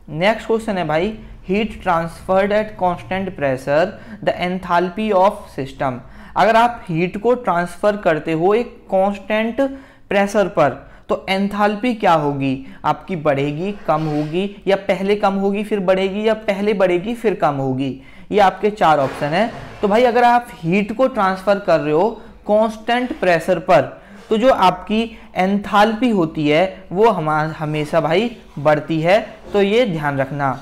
नेक्स्ट क्वेश्चन है भाई, heat transferred at constant pressure the enthalpy of system. अगर आप हीट को ट्रांसफर करते हो एक कांस्टेंट प्रेशर पर, तो एंथैल्पी क्या होगी आपकी, बढ़ेगी, कम होगी, या पहले कम होगी फिर बढ़ेगी, या पहले बढ़ेगी फिर कम होगी। ये आपके चार ऑप्शन है। तो भाई अगर आप हीट को ट्रांसफर कर रहे हो कांस्टेंट प्रेशर पर, तो जो आपकी एंथैल्पी होती है वो हमेशा भाई बढ़ती है, तो ये ध्यान रखना।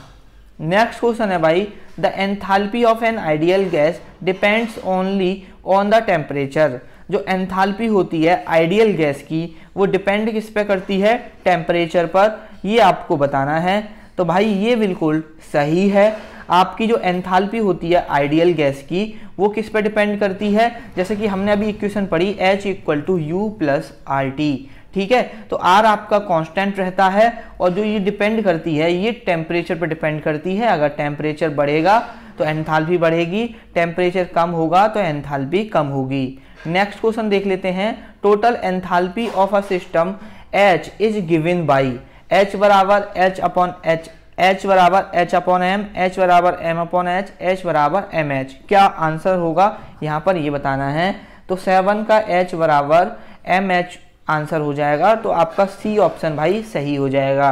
नेक्स्ट क्वेश्चन है भाई, the enthalpy of N ideal gas depends only on the temperature. जो एंथैल्पी होती है आइडियल गैस की वो डिपेंड किस पे करती है, टेम्परेचर पर, ये आपको बताना है। तो भाई ये बिल्कुल सही है। आपकी जो एंथैल्पी होती है आइडियल गैस की वो किस पे डिपेंड करती है, जैसे कि हमने अभी इक्वेशन पढ़ी H equal to U plus RT, ठीक है। तो R आपका कांस्टेंट रहता है और जो ये डिपेंड करती है ये टेम्परेचर पर डिपेंड करती है। अगर टेम्परेचर बढ़ेगा तो एंथैल्पी बढ़ेगी, टेम्परेचर कम होगा तो एंथैल्पी कम होगी। नेक्स्ट क्वेश्चन देख लेते हैं, total enthalpy of a system H is given by, H बराबर H अपॉन H, H बराबर H अपॉन M, H बराबर M अपॉन H, H बराबर MH। क्या आंसर होगा यहाँ पर ये बताना है। तो 7 का H बराबर MH आंसर हो जाएगा, तो आपका सी ऑप्शन भाई सही हो जाएगा।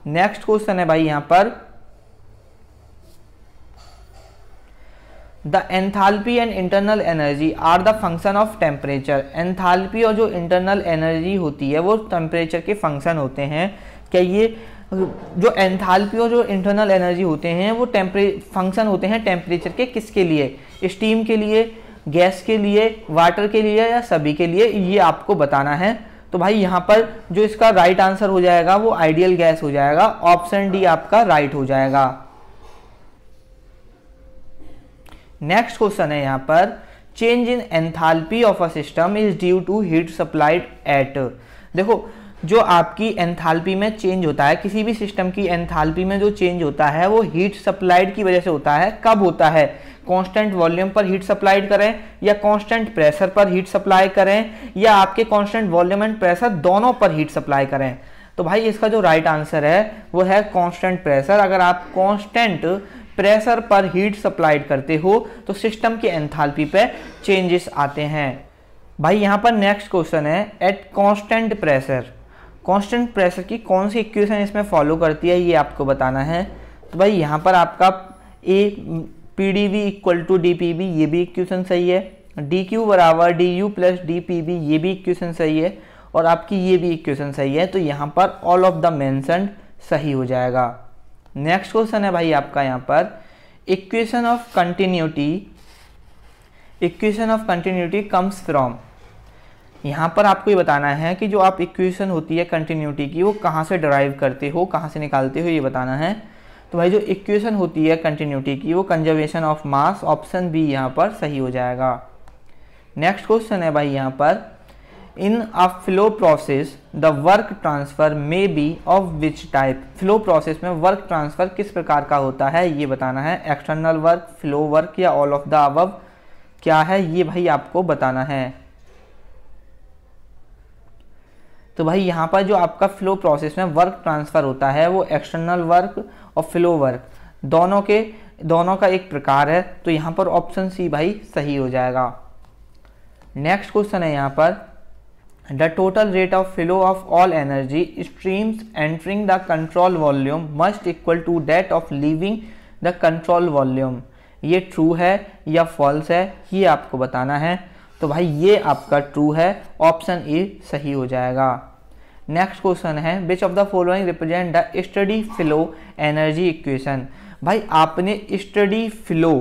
नेक्स्ट क्वेश्चन है भाई यहाँ पर, the enthalpy and internal energy are the function of temperature. Enthalpy और जो इंटरनल एनर्जी होती है वो टेम्परेचर के फंक्शन होते हैं। क्या ये जो एंथैल्पी और जो इंटरनल एनर्जी होते हैं वो फंक्शन होते हैं टेम्परेचर के, किसके लिए, स्टीम के लिए, गैस के लिए, वाटर के लिए, या सभी के लिए, ये आपको बताना है। तो भाई यहाँ पर जो इसका राइट आंसर हो जाएगा वो आइडियल गैस हो जाएगा, ऑप्शन डी आपका राइट हो जाएगा। नेक्स्ट क्वेश्चन है यहाँ पर, change in enthalpy of a system is due to heat supplied at. देखो जो आपकी एंथैल्पी में चेंज होता है, किसी भी सिस्टम की एंथैल्पी में जो चेंज होता है वो हीट सप्लाइड की वजह से होता है। कब होता है? कांस्टेंट वॉल्यूम पर हीट सप्लाइड करें या कांस्टेंट प्रेशर पर हीट सप्लाई करें या आपके कांस्टेंट वॉल्यूम एंड प्रेशर दोनों पर हीट सप्लाई करें। तो भाई इसका जो राइट आंसर है वो है कांस्टेंट प्रेशर। अगर आप कांस्टेंट प्रेशर पर हीट सप्लाइड करते हो तो सिस्टम की एंथैल्पी पे चेंजेस आते हैं। भाई यहाँ पर नेक्स्ट क्वेश्चन है, at constant pressure, constant pressure की कौन सी इक्वेशन इसमें फॉलो करती है ये आपको बताना है। तो भाई यहाँ पर आपका A PDV equal to DPB ये भी इक्वेशन सही है, डी क्यू बराबर D U plus D P B ये भी इक्वेशन सही है और आपकी ये भी इक्वेशन सही है। तो यहाँ पर ऑल ऑफ द मेंशन्ड सही हो जाएगा। नेक्स्ट क्वेश्चन है भाई आपका यहाँ पर equation of continuity, equation of continuity comes from. यहाँ पर आपको ये बताना है कि जो आप इक्वेशन होती है कंटिन्यूटी की वो कहाँ से डिराइव करते हो, कहाँ से निकालते हो, ये बताना है। तो भाई जो इक्वेशन होती है कंटिन्यूटी की वो conservation of mass, option B यहाँ पर सही हो जाएगा। नेक्स्ट क्वेश्चन है भाई यहाँ पर in a flow process the work transfer may be of which type. Flow process में वर्क ट्रांसफर किस प्रकार का होता है ये बताना है। एक्सटर्नल वर्क, फ्लो वर्क या ऑल ऑफ द अबव क्या है ये भाई आपको बताना है। तो भाई यहाँ पर जो आपका फ्लो प्रोसेस में वर्क ट्रांसफर होता है वो एक्सटर्नल वर्क और फ्लो वर्क दोनों का एक प्रकार है। तो यहाँ पर ऑप्शन सी भाई सही हो जाएगा। नेक्स्ट क्वेश्चन है यहाँ पर the total rate of flow of all energy streams entering the control volume must equal to that of leaving the control volume. ये ट्रू है या फॉल्स है ये आपको बताना है। तो भाई ये आपका ट्रू है, ऑप्शन ए सही हो जाएगा। नेक्स्ट क्वेश्चन है which of the following represent the study flow energy equation. भाई आपने स्टडी फ्लो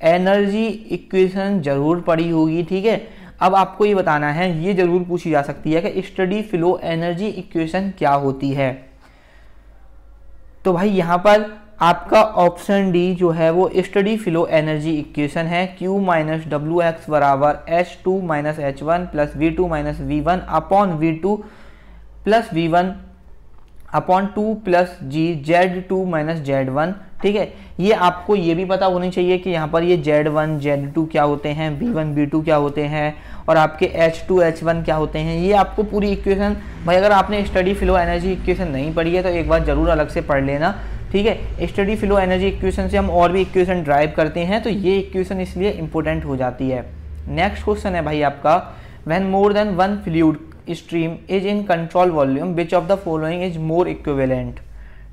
एनर्जी इक्वेशन जरूर पढ़ी होगी, ठीक है। अब आपको ये बताना है, ये जरूर पूछी जा सकती है कि स्टडी फ्लो एनर्जी इक्वेशन क्या होती है। तो भाई यहाँ पर आपका ऑप्शन डी जो है वो स्टडी फ्लो एनर्जी इक्वेशन है। Q माइनस डब्ल्यू एक्स बराबर H2 minus H1 plus V2 minus V1 upon V2 plus V1 upon 2 plus G Z2 minus Z1, ठीक है। ये आपको ये भी पता होनी चाहिए कि यहाँ पर ये Z1 Z2 क्या होते हैं, V1 V2 क्या होते हैं और आपके H2 H1 क्या होते हैं। ये आपको पूरी इक्वेशन भाई अगर आपने स्टडी फ्लो एनर्जी इक्वेशन नहीं पढ़ी है तो एक बार जरूर अलग से पढ़ लेना, ठीक है। स्टडी फ्लो एनर्जी इक्वेशन से हम और भी इक्वेशन ड्राइव करते हैं तो ये इक्वेशन इसलिए इंपॉर्टेंट हो जाती है। नेक्स्ट क्वेश्चन है भाई आपका when more than one fluid stream is in control volume which of the following is more equivalent,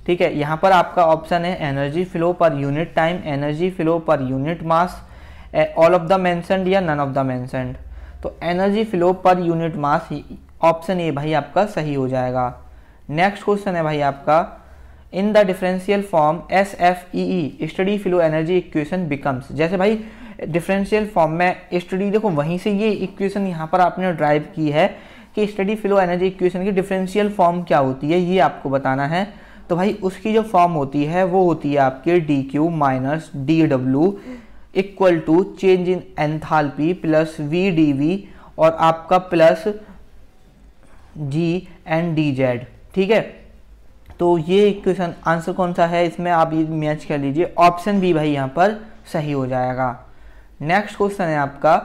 ठीक है। यहाँ पर आपका ऑप्शन है energy flow per unit time, energy flow पर unit mass, all of the mentioned या none of the mentioned. तो energy flow पर यूनिट मास ऑप्शन ए भाई आपका सही हो जाएगा। नेक्स्ट क्वेश्चन है भाई आपका in the differential form SFEE study flow energy equation becomes. जैसे भाई डिफरेंशियल फॉर्म में स्टडी, देखो वहीं से ये इक्वेशन यहाँ पर आपने ड्राइव की है कि स्टडी फ्लो एनर्जी इक्वेशन की डिफरेंशियल फॉर्म क्या होती है ये आपको बताना है। तो भाई उसकी जो फॉर्म होती है वो होती है आपके DQ minus DW equal to change in enthalpy plus VdV और आपका प्लस G एंड DZ, ठीक है। तो ये इक्वेशन आंसर कौन सा है इसमें आप ये मैच कर लीजिए, ऑप्शन बी भाई यहाँ पर सही हो जाएगा। नेक्स्ट क्वेश्चन है आपका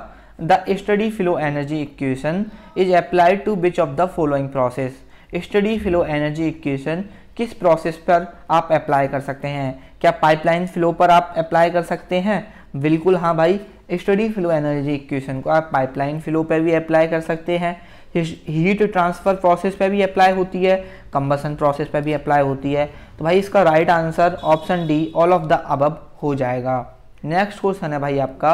the study flow energy equation is applied to which of the following process. Study flow energy equation किस प्रोसेस पर आप अप्लाई कर सकते हैं? क्या पाइपलाइन फ्लो पर आप अप्लाई कर सकते हैं? बिल्कुल हाँ भाई, स्टडी फ्लो एनर्जी इक्वेशन को आप पाइपलाइन फ्लो पर भी अप्लाई कर सकते हैं, हीट ट्रांसफर प्रोसेस पे भी अप्लाई होती है, कंबसन प्रोसेस पे भी अप्लाई होती है। तो भाई इसका right answer option D all of the above हो जाएगा। नेक्स्ट क्वेश्चन है भाई आपका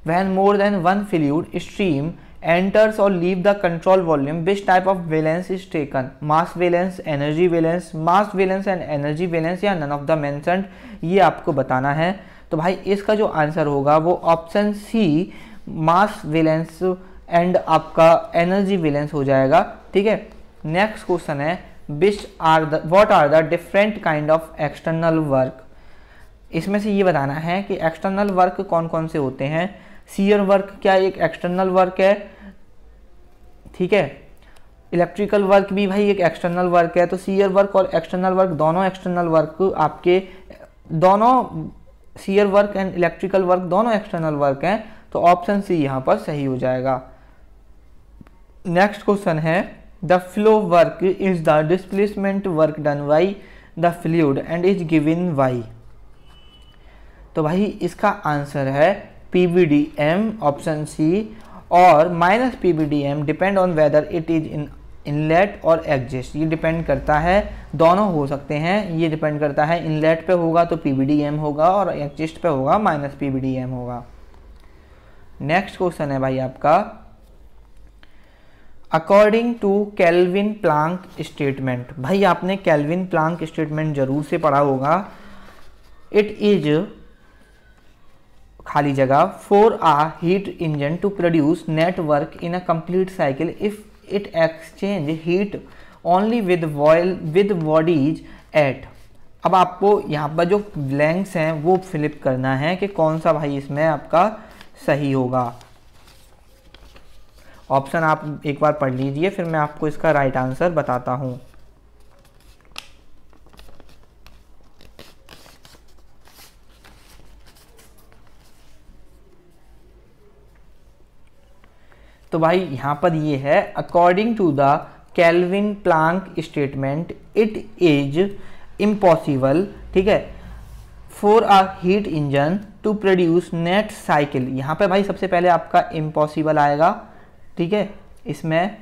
when more than one fluid stream enters और leave the control volume which type of balance is taken. Mass balance, energy balance, mass balance and energy balance या none of the mentioned, ये आपको बताना है। तो भाई इसका जो आंसर होगा वो ऑप्शन सी मास वैलेंस एंड आपका एनर्जी वैलेंस हो जाएगा, ठीक है। नेक्स्ट क्वेश्चन है what are the different kind of external work. इसमें से ये बताना है कि एक्सटर्नल वर्क कौन कौन से होते हैं। सीयर वर्क क्या एक एक्सटर्नल वर्क है, ठीक है। इलेक्ट्रिकल वर्क भी भाई एक एक्सटर्नल वर्क है। तो सीयर वर्क और एक्सटर्नल वर्क, दोनों एक्सटर्नल वर्क आपके, दोनों shear work and electrical work दोनों एक्सटर्नल वर्क हैं। तो ऑप्शन सी यहाँ पर सही हो जाएगा। नेक्स्ट क्वेश्चन है the flow work is the displacement work done by the fluid and is given by. तो भाई इसका आंसर है पीबीडीएम ऑप्शन सी, और minus p b d m depend on whether it is in inlet और एग्जिस्ट। ये depend करता है, दोनों हो सकते हैं। ये डिपेंड करता है इनलेट पे होगा तो पीबीडीएम होगा और एग्जिस्ट पे होगा माइनस पीबीडीएम होगा। नेक्स्ट क्वेश्चन है भाई आपका according to Kelvin Planck statement. भाई आपने केल्विन प्लांक स्टेटमेंट जरूर से पढ़ा होगा। इट इज खाली जगह for a heat engine to produce net work in a complete cycle if it exchange heat only with bodies at. अब आपको यहाँ पर जो ब्लैंक्स हैं वो फिलिप करना है कि कौन सा भाई इसमें आपका सही होगा। ऑप्शन आप एक बार पढ़ लीजिए, फिर मैं आपको इसका राइट आंसर बताता हूँ। तो भाई यहाँ पर ये है according to the Kelvin Planck statement it is impossible, ठीक है, for a heat engine to produce net cycle. यहाँ पे भाई सबसे पहले आपका इम्पॉसिबल आएगा, ठीक है। इसमें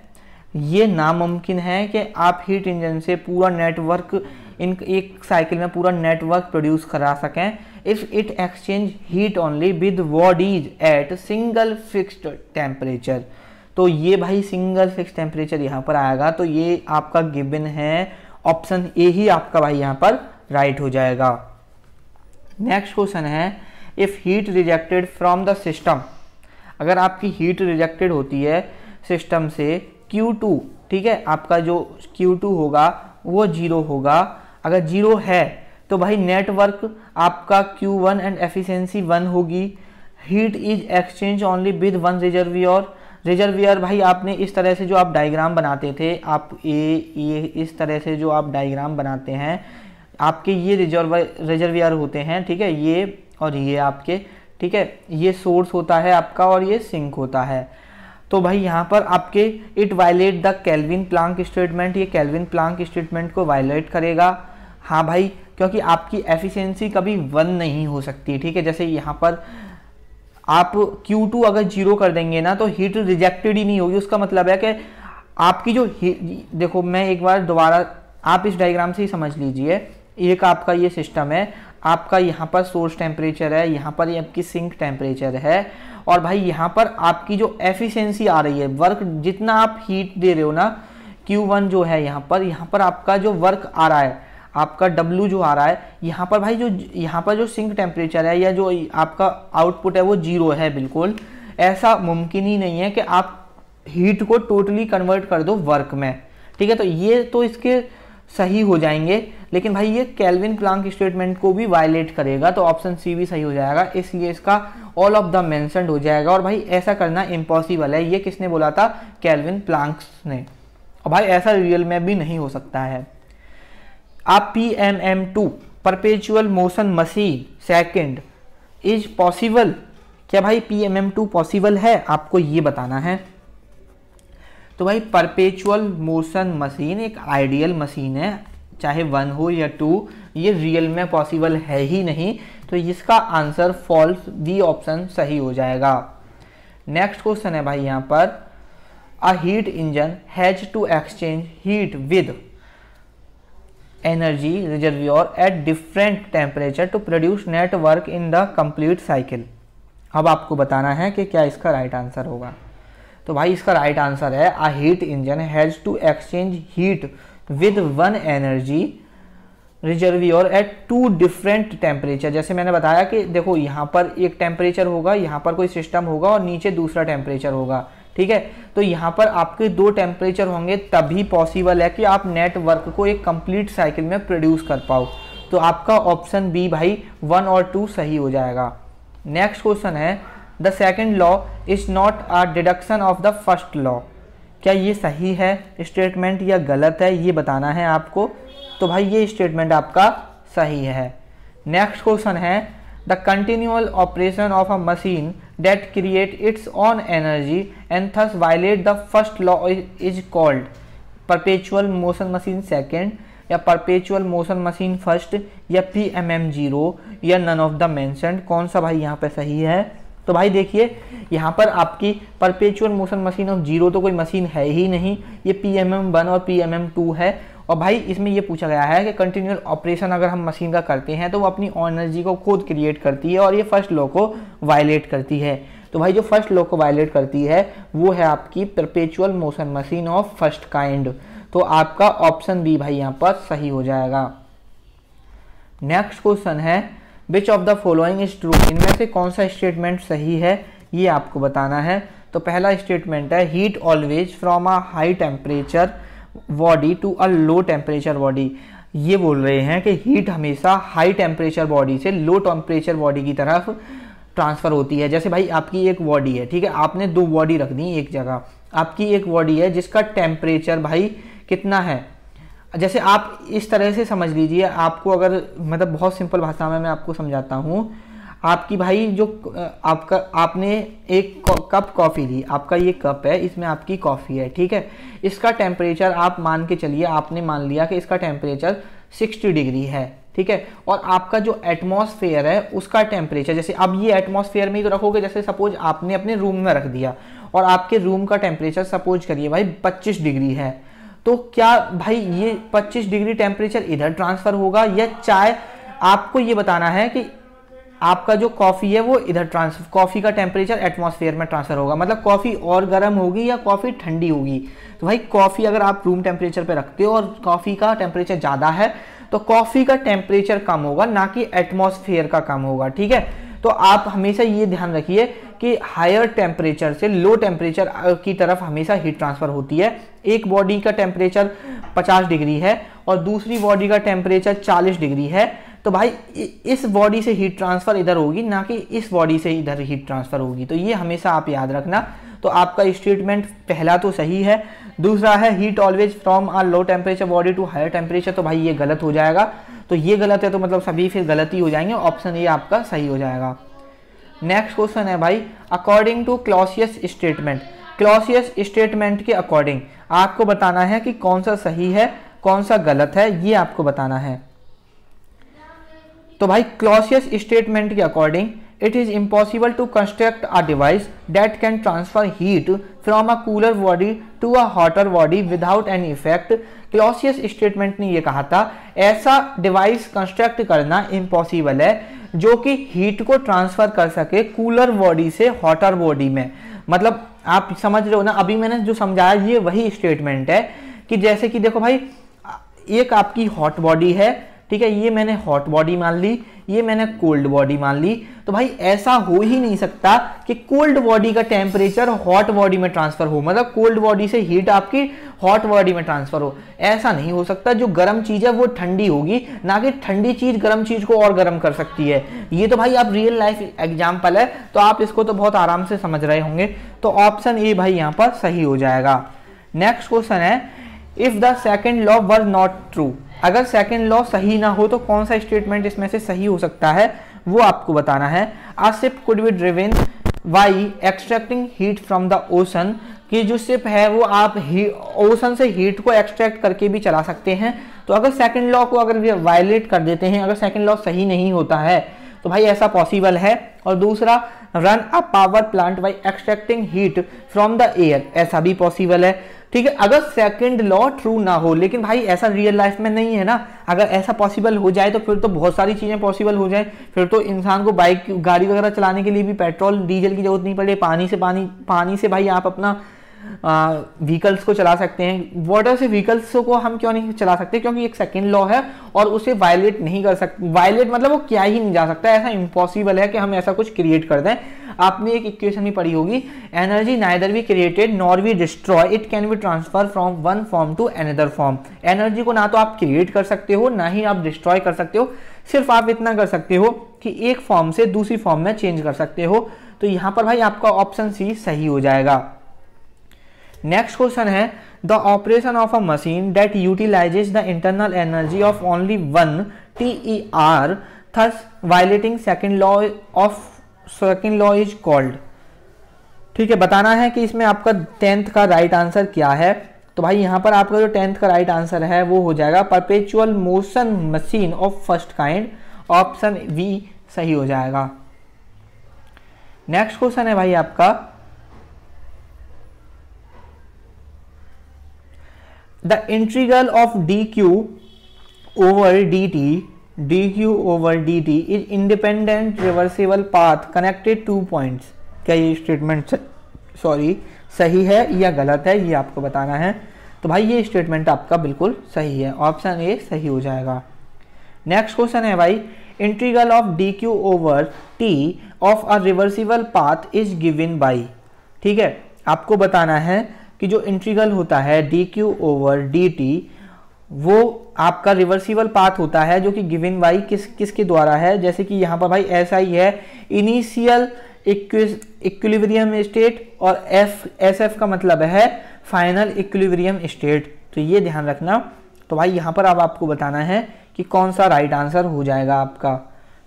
ये नामुमकिन है कि आप हीट इंजन से पूरा नेटवर्क इन एक साइकिल में पूरा नेटवर्क प्रोड्यूस करा सकें if it exchange heat only with bodies at single fixed temperature. तो ये भाई सिंगल फिक्स टेम्परेचर यहाँ पर आएगा। तो ये आपका गिवन है, ऑप्शन ए ही आपका भाई यहाँ पर राइट हो जाएगा। नेक्स्ट क्वेश्चन है if heat rejected from the system. अगर आपकी हीट रिजेक्टेड होती है सिस्टम से Q2, ठीक है, आपका जो Q2 होगा वो 0 होगा। अगर 0 है तो भाई नेटवर्क आपका Q1 एंड एफिशिएंसी 1 होगी। Heat is exchange only with one reservoir भाई आपने इस तरह से जो आप डायग्राम बनाते थे, आप ये इस तरह से जो आप डायग्राम बनाते हैं, आपके ये रिजर्वियर होते हैं, ठीक है, ये और ये आपके, ठीक है, ये सोर्स होता है आपका और ये सिंक होता है। तो भाई यहाँ पर आपके it violate the Kelvin Planck statement, ये केल्विन प्लांक स्टेटमेंट को वायलेट करेगा। हाँ भाई, क्योंकि आपकी एफिशिएंसी कभी 1 नहीं हो सकती, ठीक है। जैसे यहाँ पर आप Q2 अगर 0 कर देंगे ना तो हीट रिजेक्टेड ही नहीं होगी। उसका मतलब है कि आपकी जो देखो, मैं एक बार दोबारा आप इस डायग्राम से ही समझ लीजिए। एक आपका ये सिस्टम है, आपका यहाँ पर सोर्स टेम्परेचर है, यहाँ पर ये आपकी सिंक टेम्परेचर है, और भाई यहाँ पर आपकी जो एफिशिएंसी आ रही है, वर्क जितना आप हीट दे रहे हो ना, Q1 जो है यहाँ पर आपका जो वर्क आ रहा है, आपका W जो आ रहा है, यहाँ पर भाई जो यहाँ पर जो सिंक टेम्परेचर है या जो आपका आउटपुट है वो 0 है। बिल्कुल ऐसा मुमकिन ही नहीं है कि आप हीट को टोटली कन्वर्ट कर दो वर्क में, ठीक है। तो ये तो इसके सही हो जाएंगे, लेकिन भाई ये केल्विन प्लांक स्टेटमेंट को भी वायलेट करेगा। तो ऑप्शन सी भी सही हो जाएगा, इसलिए इसका ऑल ऑफ द मेंशन्ड हो जाएगा। और भाई ऐसा करना इम्पॉसिबल है, ये किसने बोला था? केल्विन प्लांक ने। और भाई ऐसा रियल में भी नहीं हो सकता है। आप PMM2 perpetual motion machine second is possible, क्या भाई PMM2 पॉसिबल है? आपको ये बताना है। तो भाई परपेचुअल मोशन मशीन एक आइडियल मशीन है, चाहे 1 हो या 2, ये रियल में पॉसिबल है ही नहीं। तो इसका आंसर फॉल्स, डी ऑप्शन सही हो जाएगा। नेक्स्ट क्वेश्चन है भाई यहाँ पर a heat engine has to exchange heat with energy reservoir at different temperature to produce net work in the complete cycle. अब आपको बताना है कि क्या इसका राइट आंसर होगा। तो भाई इसका राइट आंसर है a heat engine has to exchange heat with one energy reservoir at 2 different temperature. जैसे मैंने बताया कि देखो यहाँ पर एक टेम्परेचर होगा, यहाँ पर कोई सिस्टम होगा और नीचे दूसरा टेम्परेचर होगा, ठीक है। तो यहाँ पर आपके 2 टेम्परेचर होंगे, तभी पॉसिबल है कि आप नेटवर्क को एक कंप्लीट साइकिल में प्रोड्यूस कर पाओ। तो आपका ऑप्शन बी भाई 1 और 2 सही हो जाएगा। नेक्स्ट क्वेश्चन है the second law is not a deduction of the first law. क्या ये सही है स्टेटमेंट या गलत है, ये बताना है आपको। तो भाई ये स्टेटमेंट आपका सही है। नेक्स्ट क्वेश्चन है the continual operation of a machine that create its own energy and thus violate the first law is called perpetual motion machine second, या परपेचुअल मोशन मशीन फर्स्ट, या PMM0, या none of the mentioned. कौन सा भाई यहाँ पे सही है? तो भाई देखिए यहाँ पर आपकी perpetual motion machine of zero तो कोई मशीन है ही नहीं, ये PMM1 और PMM2 है। और भाई इसमें ये पूछा गया है कि कंटिन्यूअल ऑपरेशन अगर हम मशीन का करते हैं तो वो अपनी एनर्जी को खुद क्रिएट करती है और ये फर्स्ट लॉ को वायलेट करती है। तो भाई जो फर्स्ट लॉ को वायलेट करती है वो है आपकी perpetual motion machine of first kind. तो आपका ऑप्शन बी भाई यहाँ पर सही हो जाएगा। नेक्स्ट क्वेश्चन है which of the following is true. इनमें से कौन सा स्टेटमेंट सही है ये आपको बताना है। तो पहला स्टेटमेंट है heat always from a high temperature body to a low temperature body. ये बोल रहे हैं कि हीट हमेशा हाई टेम्परेचर बॉडी से लो टेम्परेचर बॉडी की तरफ ट्रांसफर होती है। जैसे भाई आपकी एक बॉडी है, ठीक है, आपने दो बॉडी रख दी एक जगह। आपकी एक बॉडी है जिसका टेम्परेचर भाई कितना है, जैसे आप इस तरह से समझ लीजिए, आपको अगर मतलब बहुत सिंपल भाषा में मैं आपको समझाता हूँ। आपकी भाई जो आपने एक कप कॉफ़ी ली, आपका ये कप है, इसमें आपकी कॉफ़ी है, ठीक है। इसका टेम्परेचर आप मान के चलिए, आपने मान लिया कि इसका टेम्परेचर 60 डिग्री है, ठीक है। और आपका जो एटमॉस्फेयर है उसका टेम्परेचर, जैसे अब ये एटमॉस्फेयर में ही तो रखोगे, जैसे सपोज आपने अपने रूम में रख दिया और आपके रूम का टेम्परेचर सपोज करिए भाई 25 डिग्री है। तो क्या भाई ये 25 डिग्री टेम्परेचर इधर ट्रांसफर होगा या चाय, आपको ये बताना है कि आपका जो कॉफ़ी है वो इधर ट्रांसफर, कॉफ़ी का टेम्परेचर एटमॉस्फेयर में ट्रांसफर होगा, मतलब कॉफ़ी और गर्म होगी या कॉफ़ी ठंडी होगी। तो भाई कॉफ़ी अगर आप रूम टेम्परेचर पे रखते हो और कॉफ़ी का टेम्परेचर ज़्यादा है तो कॉफ़ी का टेम्परेचर कम होगा, ना कि एटमॉस्फेयर का कम होगा, ठीक है। तो आप हमेशा ये ध्यान रखिए कि हायर टेम्परेचर से लो टेम्परेचर की तरफ हमेशा हीट ट्रांसफर होती है। एक बॉडी का टेम्परेचर 50 डिग्री है और दूसरी बॉडी का टेम्परेचर 40 डिग्री है, तो भाई इस बॉडी से हीट ट्रांसफर इधर होगी, ना कि इस बॉडी से इधर हीट ट्रांसफर होगी। तो ये हमेशा आप याद रखना। तो आपका स्टेटमेंट पहला तो सही है। दूसरा है heat always from a low temperature body to higher temperature, तो भाई ये गलत हो जाएगा। तो ये गलत है तो मतलब सभी फिर गलत ही हो जाएंगे, ऑप्शन ए आपका सही हो जाएगा। नेक्स्ट क्वेश्चन है भाई according to Clausius statement. Clausius statement के अकॉर्डिंग आपको बताना है कि कौन सा सही है कौन सा गलत है, ये आपको बताना है। तो भाई क्लॉसियस स्टेटमेंट के according it is impossible to construct a device that can transfer heat from a cooler body to a hotter body without any effect. Clausius statement ने यह कहा था ऐसा डिवाइस कंस्ट्रक्ट करना इम्पॉसिबल है जो कि हीट को ट्रांसफर कर सके कूलर बॉडी से हॉटर बॉडी में। मतलब आप समझ रहे हो ना, अभी मैंने जो समझाया ये वही स्टेटमेंट है कि जैसे कि देखो भाई एक आपकी हॉट बॉडी है, ठीक है, ये मैंने हॉट बॉडी मान ली, ये मैंने कोल्ड बॉडी मान ली। तो भाई ऐसा हो ही नहीं सकता कि कोल्ड बॉडी का टेम्परेचर हॉट बॉडी में ट्रांसफर हो, मतलब कोल्ड बॉडी से हीट आपकी हॉट बॉडी में ट्रांसफर हो, ऐसा नहीं हो सकता। जो गर्म चीज है वो ठंडी होगी, ना कि ठंडी चीज गर्म चीज को और गर्म कर सकती है। ये तो भाई आप रियल लाइफ एग्जाम्पल है, तो आप इसको तो बहुत आराम से समझ रहे होंगे। तो ऑप्शन ए भाई यहाँ पर सही हो जाएगा। नेक्स्ट क्वेश्चन है if the second law were not true. अगर सेकेंड लॉ सही ना हो तो कौन सा स्टेटमेंट इसमें से सही हो सकता है, वो आपको बताना है। A ship could be driven by extracting heat from the ocean, कि जो शिप है वो आप ओशन से हीट को एक्सट्रैक्ट करके भी चला सकते हैं। तो अगर सेकेंड लॉ को अगर वायलेट कर देते हैं, अगर सेकेंड लॉ सही नहीं होता है तो भाई ऐसा पॉसिबल है। और दूसरा run a power plant by extracting heat from the air, ऐसा भी पॉसिबल है, ठीक है। अगर सेकंड लॉ ट्रू ना हो, लेकिन भाई ऐसा रियल लाइफ में नहीं है ना, अगर ऐसा पॉसिबल हो जाए तो फिर तो बहुत सारी चीजें पॉसिबल हो जाए। फिर तो इंसान को बाइक गाड़ी वगैरह चलाने के लिए भी पेट्रोल डीजल की जरूरत नहीं पड़े, पानी से भाई आप अपना व्हीकल्स को चला सकते हैं। वाटर से व्हीकल्स को हम क्यों नहीं चला सकते, क्योंकि एक सेकंड लॉ है और उसे वायलेट नहीं कर सकते। वायलेट मतलब वो क्या ही नहीं जा सकता, ऐसा इम्पॉसिबल है कि हम ऐसा कुछ क्रिएट कर दें। आपने एक इक्वेशन भी पढ़ी होगी, energy neither be created nor be destroy, it can be transfer from one form to another form. Energy को ना तो आप क्रिएट कर सकते हो ना ही आप डिस्ट्रॉय कर सकते हो, सिर्फ आप इतना कर सकते हो कि एक फॉर्म से दूसरी फॉर्म में चेंज कर सकते हो। तो यहाँ पर भाई आपका ऑप्शन सी सही हो जाएगा। नेक्स्ट क्वेश्चन है the operation of a machine that utilises the internal energy of only one TER thus violating second law is called. ठीक है, बताना है कि इसमें आपका 10th का राइट आंसर क्या है। तो भाई यहाँ पर आपका जो 10th का राइट आंसर है वो हो जाएगा perpetual motion machine of first kind, option B सही हो जाएगा। नेक्स्ट क्वेश्चन है भाई आपका the integral of dq over dt is independent reversible path connected two points. क्या ये स्टेटमेंट सही है या गलत है, ये आपको बताना है। तो भाई ये स्टेटमेंट आपका बिल्कुल सही है, ऑप्शन ए सही हो जाएगा। नेक्स्ट क्वेश्चन है भाई integral of dq over t of a reversible path is given by. ठीक है, आपको बताना है कि जो इंटीग्रल होता है dq over dt वो आपका रिवर्सिबल पाथ होता है जो कि गिवन बाई किसके द्वारा है। जैसे कि यहाँ पर भाई ऐसा ही है, इनिशियल इक्विलिब्रियम स्टेट और SF का मतलब है फाइनल इक्विलिब्रियम स्टेट। तो ये ध्यान रखना। तो भाई यहाँ पर अब आपको बताना है कि कौन सा राइट आंसर हो जाएगा आपका।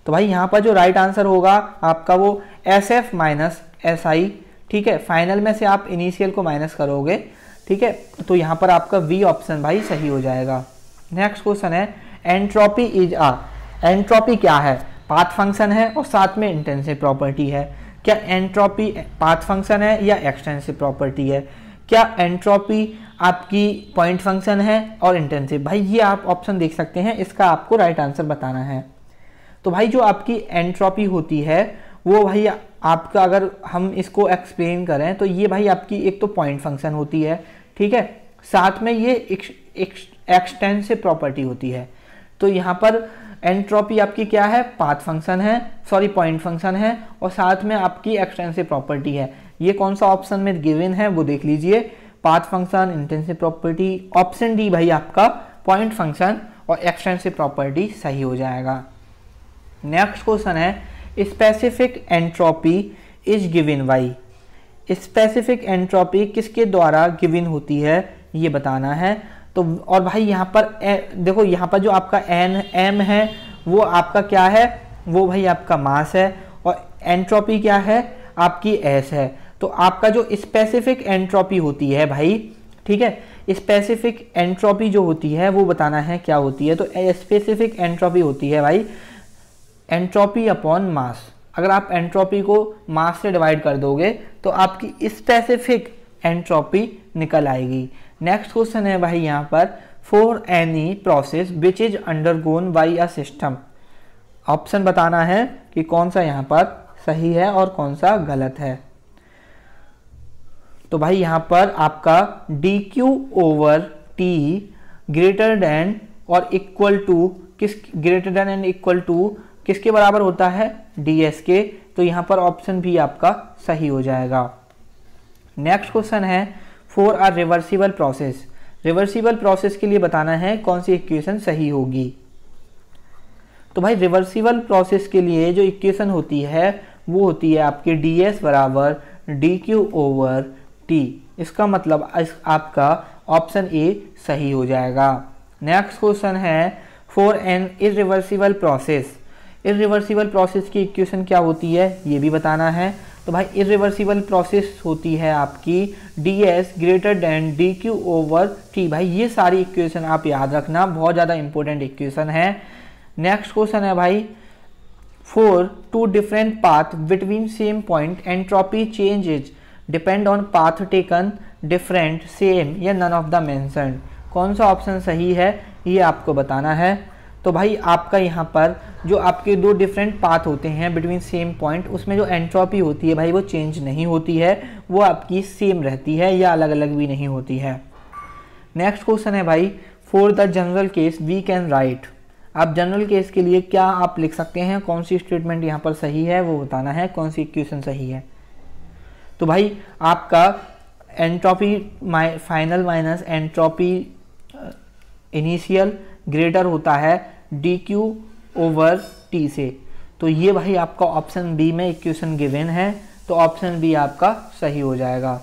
तो भाई यहाँ पर जो राइट आंसर होगा आपका वो SF माइनस SI। ठीक है, फाइनल में से आप इनिशियल को माइनस करोगे। ठीक है, तो यहाँ पर आपका बी ऑप्शन भाई सही हो जाएगा। नेक्स्ट क्वेश्चन है एंट्रोपी इज आ। एंट्रोपी क्या है? पाथ फंक्शन है और साथ में इंटेंसिव प्रॉपर्टी है। क्या एंट्रोपी पाथ फंक्शन है या एक्सटेंसिव प्रॉपर्टी है? क्या एंट्रोपी आपकी पॉइंट फंक्शन है और इंटेंसिव? भाई ये आप ऑप्शन देख सकते हैं, इसका आपको राइट आंसर बताना है। तो भाई जो आपकी एंट्रोपी होती है वो भाई आपका, अगर हम इसको एक्सप्लेन करें तो ये भाई आपकी एक तो पॉइंट फंक्शन होती है। ठीक है, साथ में ये एक्सटेंसिव प्रॉपर्टी होती है। तो यहाँ पर एंट्रोपी आपकी क्या है? पाथ फंक्शन है, पॉइंट फंक्शन है और साथ में आपकी एक्सटेंसिव प्रॉपर्टी है। ये कौन सा ऑप्शन में गिवन है वो देख लीजिए, path function, intensive property. Option D भाई आपका पॉइंट फंक्शन और एक्सटेंसिव प्रॉपर्टी सही हो जाएगा। नेक्स्ट क्वेश्चन है specific entropy is given by. Specific entropy किसके द्वारा गिवन होती है ये बताना है। तो और भाई यहाँ पर देखो, यहाँ पर जो आपका एम है वो आपका क्या है? वो भाई आपका मास है और एंट्रोपी क्या है? आपकी एस है। तो आपका जो स्पेसिफिक एंट्रोपी होती है भाई, ठीक है, स्पेसिफिक एंट्रोपी जो होती है वो बताना है क्या होती है। तो स्पेसिफिक एंट्रोपी होती है भाई एंट्रोपी अपॉन मास। अगर आप एंट्रोपी को मास से डिवाइड कर दोगे तो आपकी स्पेसिफिक एंट्रोपी निकल आएगी। नेक्स्ट क्वेश्चन है भाई यहाँ पर for any process which is undergone by a system. Option बताना है कि कौन सा यहाँ पर सही है और कौन सा गलत है। तो भाई यहाँ पर आपका dq over t greater than और इक्वल टू किसके बराबर होता है? ds के। तो यहाँ पर ऑप्शन भी आपका सही हो जाएगा। नेक्स्ट क्वेश्चन है for a reversible process. Reversible process के लिए बताना है कौन सी इक्वेशन सही होगी। तो भाई रिवर्सिबल प्रोसेस के लिए जो इक्वेशन होती है वो होती है आपकी ds बराबर dq ओवर t। इसका मतलब आपका ऑप्शन ए सही हो जाएगा। नेक्स्ट क्वेश्चन है for an irreversible process. Irreversible process की इक्वेशन क्या होती है ये भी बताना है। तो भाई इरिवर्सिबल प्रोसेस होती है आपकी ds greater than dq over t। भाई ये सारी इक्वेशन आप याद रखना, बहुत ज़्यादा इंपॉर्टेंट इक्वेशन है। नेक्स्ट क्वेश्चन है भाई for two different path between same point entropy changes depend on path taken different same या नन ऑफ द मेंशन्ड। कौन सा ऑप्शन सही है ये आपको बताना है। तो भाई आपका यहाँ पर जो आपके दो डिफरेंट पाथ होते हैं बिटवीन सेम पॉइंट, उसमें जो एंट्रोपी होती है भाई वो चेंज नहीं होती है, वो आपकी सेम रहती है या अलग अलग भी नहीं होती है। नेक्स्ट क्वेश्चन है भाई for the general case we can write. आप जनरल केस के लिए क्या आप लिख सकते हैं, कौन सी स्टेटमेंट यहाँ पर सही है वो बताना है, कौन सी इक्वेशन सही है। तो भाई आपका entropy final minus entropy initial greater होता है dq ओवर t से। तो ये भाई आपका ऑप्शन बी में इक्वेशन गिवन है। तो ऑप्शन बी आपका सही हो जाएगा।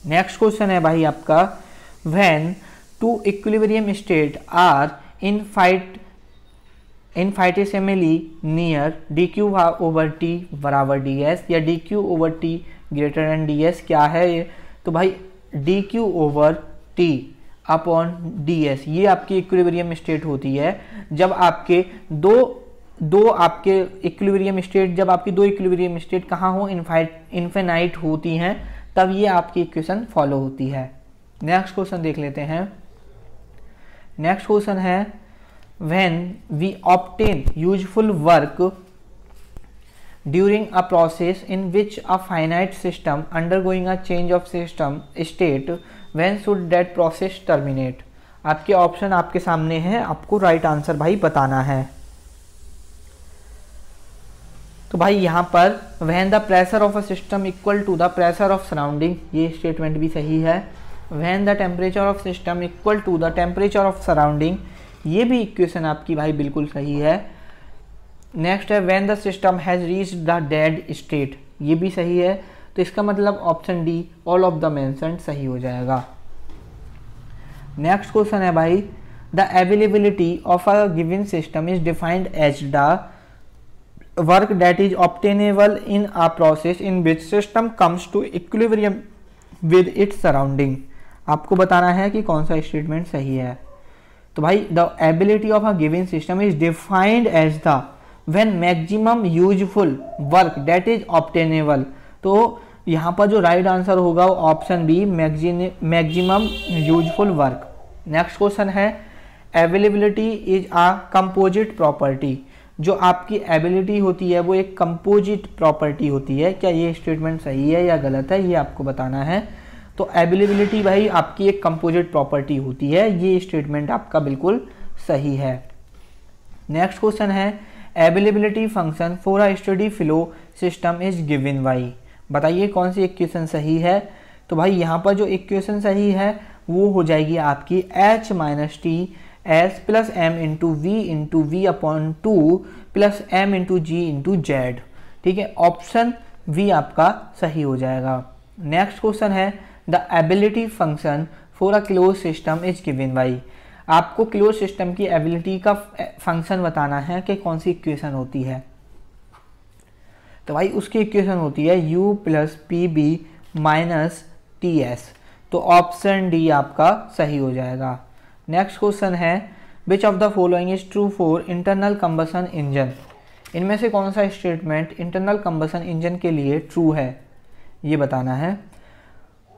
नेक्स्ट क्वेश्चन है भाई आपका, when two equilibrium state are infinitesimally near dq/t बराबर ds या dq/t ग्रेटर देन ds, क्या है ये? तो भाई dq/t अपॉन ds, ये आपकी इक्विलिब्रियम स्टेट होती है जब आपके दो आपके इक्विलिब्रियम स्टेट, जब आपकी दो इक्विलिब्रियम स्टेट कहाँ हो, इनफिनाइट होती हैं, तब ये आपकी इक्वेशन फॉलो होती है। नेक्स्ट क्वेश्चन देख लेते हैं। नेक्स्ट क्वेश्चन है, when we obtain useful work during a process in which a finite system undergoing a change of system state, when should that process terminate? आपके ऑप्शन आपके सामने है, आपको राइट आंसर भाई बताना है। तो भाई यहाँ पर when the pressure of a system equal to the pressure of surrounding, ये स्टेटमेंट भी सही है। When the temperature of system equal to the temperature of surrounding, ये भी इक्वेशन आपकी भाई बिल्कुल सही है। नेक्स्ट है, when the system has reached the dead state, ये भी सही है। तो इसका मतलब option D all of the mentioned सही हो जाएगा। नेक्स्ट क्वेश्चन है भाई, the availability of a given system is defined as the work that is obtainable in a process in which system comes to equilibrium with its surrounding. आपको बताना है कि कौन सा स्टेटमेंट सही है। तो भाई the ability of a given system is defined as the when maximum useful work that is obtainable, तो यहाँ पर जो राइट आंसर होगा वो option B maximum useful work. Next question है, availability is a composite property, जो आपकी ability होती है वो एक कंपोजिट प्रॉपर्टी होती है। क्या ये स्टेटमेंट सही है या गलत है, ये आपको बताना है। तो अवेलेबिलिटी भाई आपकी एक कंपोजिट प्रॉपर्टी होती है, ये स्टेटमेंट आपका बिल्कुल सही है। नेक्स्ट क्वेश्चन है, availability function for a steady flow system is given by, बताइए कौन सी इक्वेशन सही है। तो भाई यहाँ पर जो इक्वेशन सही है वो हो जाएगी आपकी h - t s plus m into v upon 2 plus m into g into Z. ठीक है, ऑप्शन v आपका सही हो जाएगा। नेक्स्ट क्वेश्चन है, the ability function for a close system is given by, आपको क्लोज सिस्टम की एबिलिटी का फंक्शन बताना है कि कौन सी इक्वेशन होती है। तो भाई उसकी इक्वेशन होती है u plus P V minus T S, तो ऑप्शन डी आपका सही हो जाएगा। नेक्स्ट क्वेश्चन है, which of the following is true for internal combustion engine, इनमें से कौन सा स्टेटमेंट इंटरनल कंबसन इंजन के लिए ट्रू है, ये बताना है।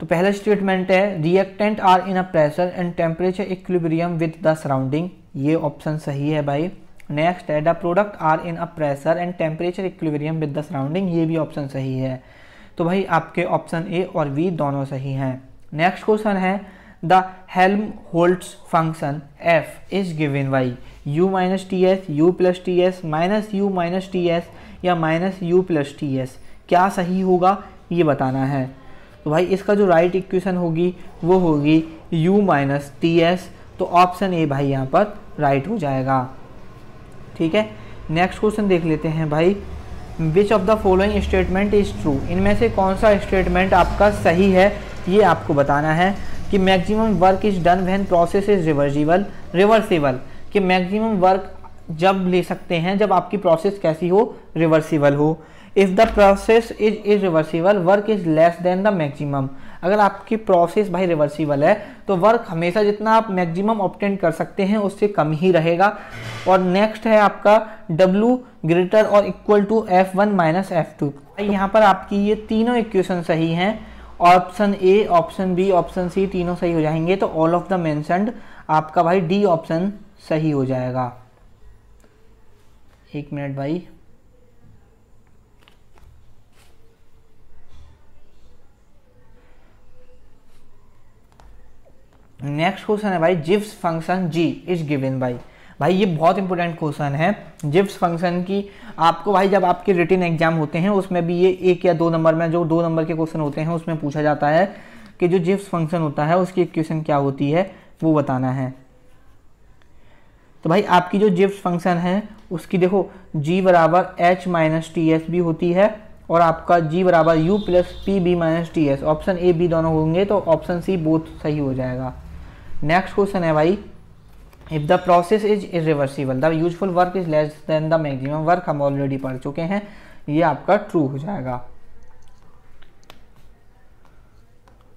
तो पहला स्टेटमेंट है, reactant are in a pressure and temperature equilibrium with the surrounding, ये ऑप्शन सही है भाई। नेक्स्ट है, the product are in a pressure and temperature equilibrium with the surrounding, ये भी ऑप्शन सही है। तो भाई आपके ऑप्शन ए और बी दोनों सही हैं। नेक्स्ट क्वेश्चन है, the Helmholtz function f is given by u minus T S, U plus T S, minus U minus T S या minus U plus T S, क्या सही होगा ये बताना है। तो भाई इसका जो राइट इक्वेशन होगी वो होगी u माइनस टी एस, तो ऑप्शन ए भाई यहाँ पर राइट हो जाएगा। ठीक है, नेक्स्ट क्वेश्चन देख लेते हैं भाई, विच of the following statement is true, इनमें से कौन सा स्टेटमेंट आपका सही है, ये आपको बताना है। कि maximum work is done when process is reversible, कि मैक्सिमम वर्क जब ले सकते हैं जब आपकी प्रोसेस कैसी हो, रिवर्सिबल हो। If the process is irreversible work is less then the maximum, अगर आपकी प्रोसेस भाई रिवर्सिबल है तो वर्क हमेशा जितना आप मैक्सिमम ऑब्टेन कर सकते हैं उससे कम ही रहेगा। और नेक्स्ट है आपका W ग्रेटर और equal to F1 minus F2, यहाँ पर आपकी ये तीनों इक्वेशन सही हैं, option A, option B, option C तीनों सही हो जाएंगे। तो ऑल ऑफ द मेंशन्ड आपका भाई डी ऑप्शन सही हो जाएगा। एक मिनट भाई, नेक्स्ट क्वेश्चन है भाई, जिव्स function g is given by, भाई ये बहुत इंपॉर्टेंट क्वेश्चन है। जिव्स फंक्शन की आपको भाई जब आपके रिटन एग्जाम होते हैं उसमें भी ये 1 या 2 नंबर में, जो 2 नंबर के क्वेश्चन होते हैं उसमें पूछा जाता है कि जो जिव्स फंक्शन होता है उसकी इक्वेशन क्या होती है वो बताना है। तो भाई आपकी जो जिव्स फंक्शन है उसकी देखो g बराबर h माइनस टी एस भी होती है और आपका G बराबर U plus P V minus T S, option A B दोनों होंगे तो ऑप्शन सी बोथ सही हो जाएगा। नेक्स्ट क्वेश्चन है भाई, if the process is irreversible the useful work is less then the maximum work, हम ऑलरेडी पढ़ चुके हैं, ये आपका ट्रू हो जाएगा।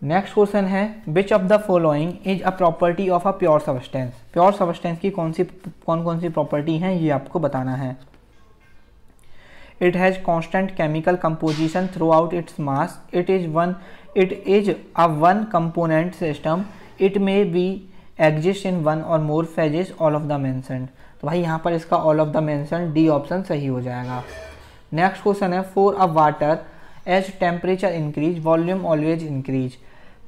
नेक्स्ट क्वेश्चन है, which of the following is a property of a pure substance, pure substance की कौन कौन सी प्रॉपर्टी हैं ये आपको बताना है। It has constant chemical composition throughout its mass, it is a one component system, it may be exist in one और more phases, all of the mentioned. तो भाई यहाँ पर इसका all of the mentioned D option सही हो जाएगा। Next question है, for a water as temperature increase volume always increase,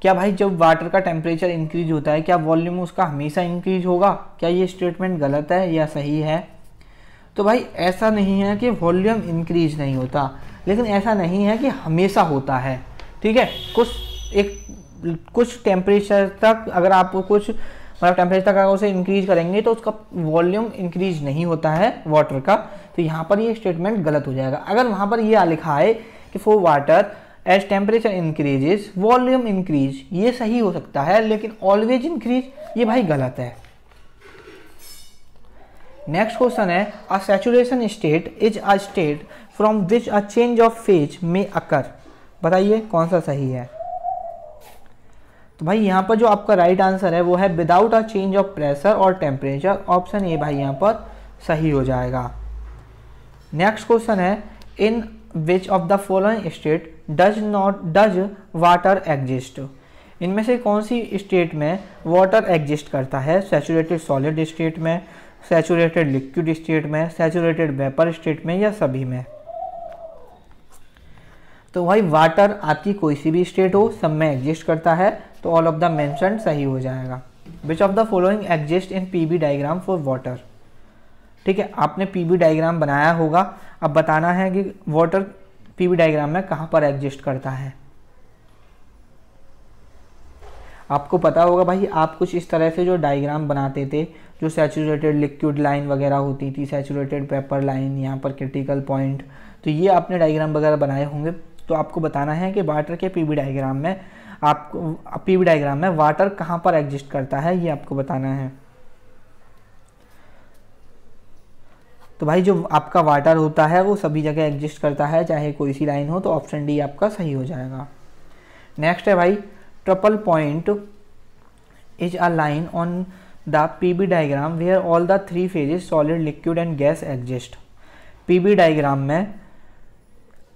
क्या भाई जब वाटर का टेम्परेचर इंक्रीज होता है क्या वॉल्यूम उसका हमेशा इंक्रीज होगा, क्या ये स्टेटमेंट गलत है या सही है? तो भाई ऐसा नहीं है कि वॉल्यूम इंक्रीज नहीं होता, लेकिन ऐसा नहीं है कि हमेशा होता है, ठीक है। कुछ टेम्परेचर तक अगर आप कुछ मतलब टेम्परेचर तक अगर उसे इंक्रीज करेंगे तो उसका वॉल्यूम इंक्रीज नहीं होता है वाटर का, तो यहाँ पर ये स्टेटमेंट गलत हो जाएगा। अगर वहाँ पर ये लिखा है कि for water as temperature increases volume increase, ये सही हो सकता है, लेकिन ऑलवेज इंक्रीज ये भाई गलत है। नेक्स्ट क्वेश्चन है, अ saturation state is a state from which a change of phase में अकर, बताइए कौन सा सही है? तो भाई यहाँ पर जो आपका राइट आंसर है वो है without a change of pressure और टेम्परेचर, ऑप्शन ए भाई यहाँ पर सही हो जाएगा। नेक्स्ट क्वेश्चन है, in which of the following state does water exist, इनमें से कौन सी स्टेट में वाटर एग्जिस्ट करता है? सैचुरेटेड सॉलिड स्टेट में, सैचुरेटेड लिक्विड स्टेट में, सैचुरेटेड वेपर स्टेट में या सभी में? तो भाई वाटर आपकी कोई सी भी स्टेट हो सब में एग्जिस्ट करता है, तो ऑल ऑफ द मेंशन्ड सही हो जाएगा। Which of the following exist in PV diagram for water, ठीक है, आपने पीबी डायग्राम बनाया होगा, अब बताना है कि वाटर पीबी डायग्राम में कहाँ पर एग्जिस्ट करता है। आपको पता होगा भाई, आप कुछ इस तरह से जो डायग्राम बनाते थे, जो सैचुरेटेड लिक्विड लाइन वगैरह होती थी, सैचुरेटेड पेपर लाइन, यहाँ पर क्रिटिकल पॉइंट, तो ये आपने डायग्राम वगैरह बनाए होंगे। तो आपको बताना है कि वाटर के पीबी डायग्राम में वाटर कहाँ पर एग्जिस्ट करता है, ये आपको बताना है। तो भाई जो आपका वाटर होता है वो सभी जगह एग्जिस्ट करता है, चाहे कोई सी लाइन हो, तो ऑप्शन डी आपका सही हो जाएगा। नेक्स्ट है भाई, triple point is a line on the P B diagram where all the three phases solid liquid and gas exist. P B diagram में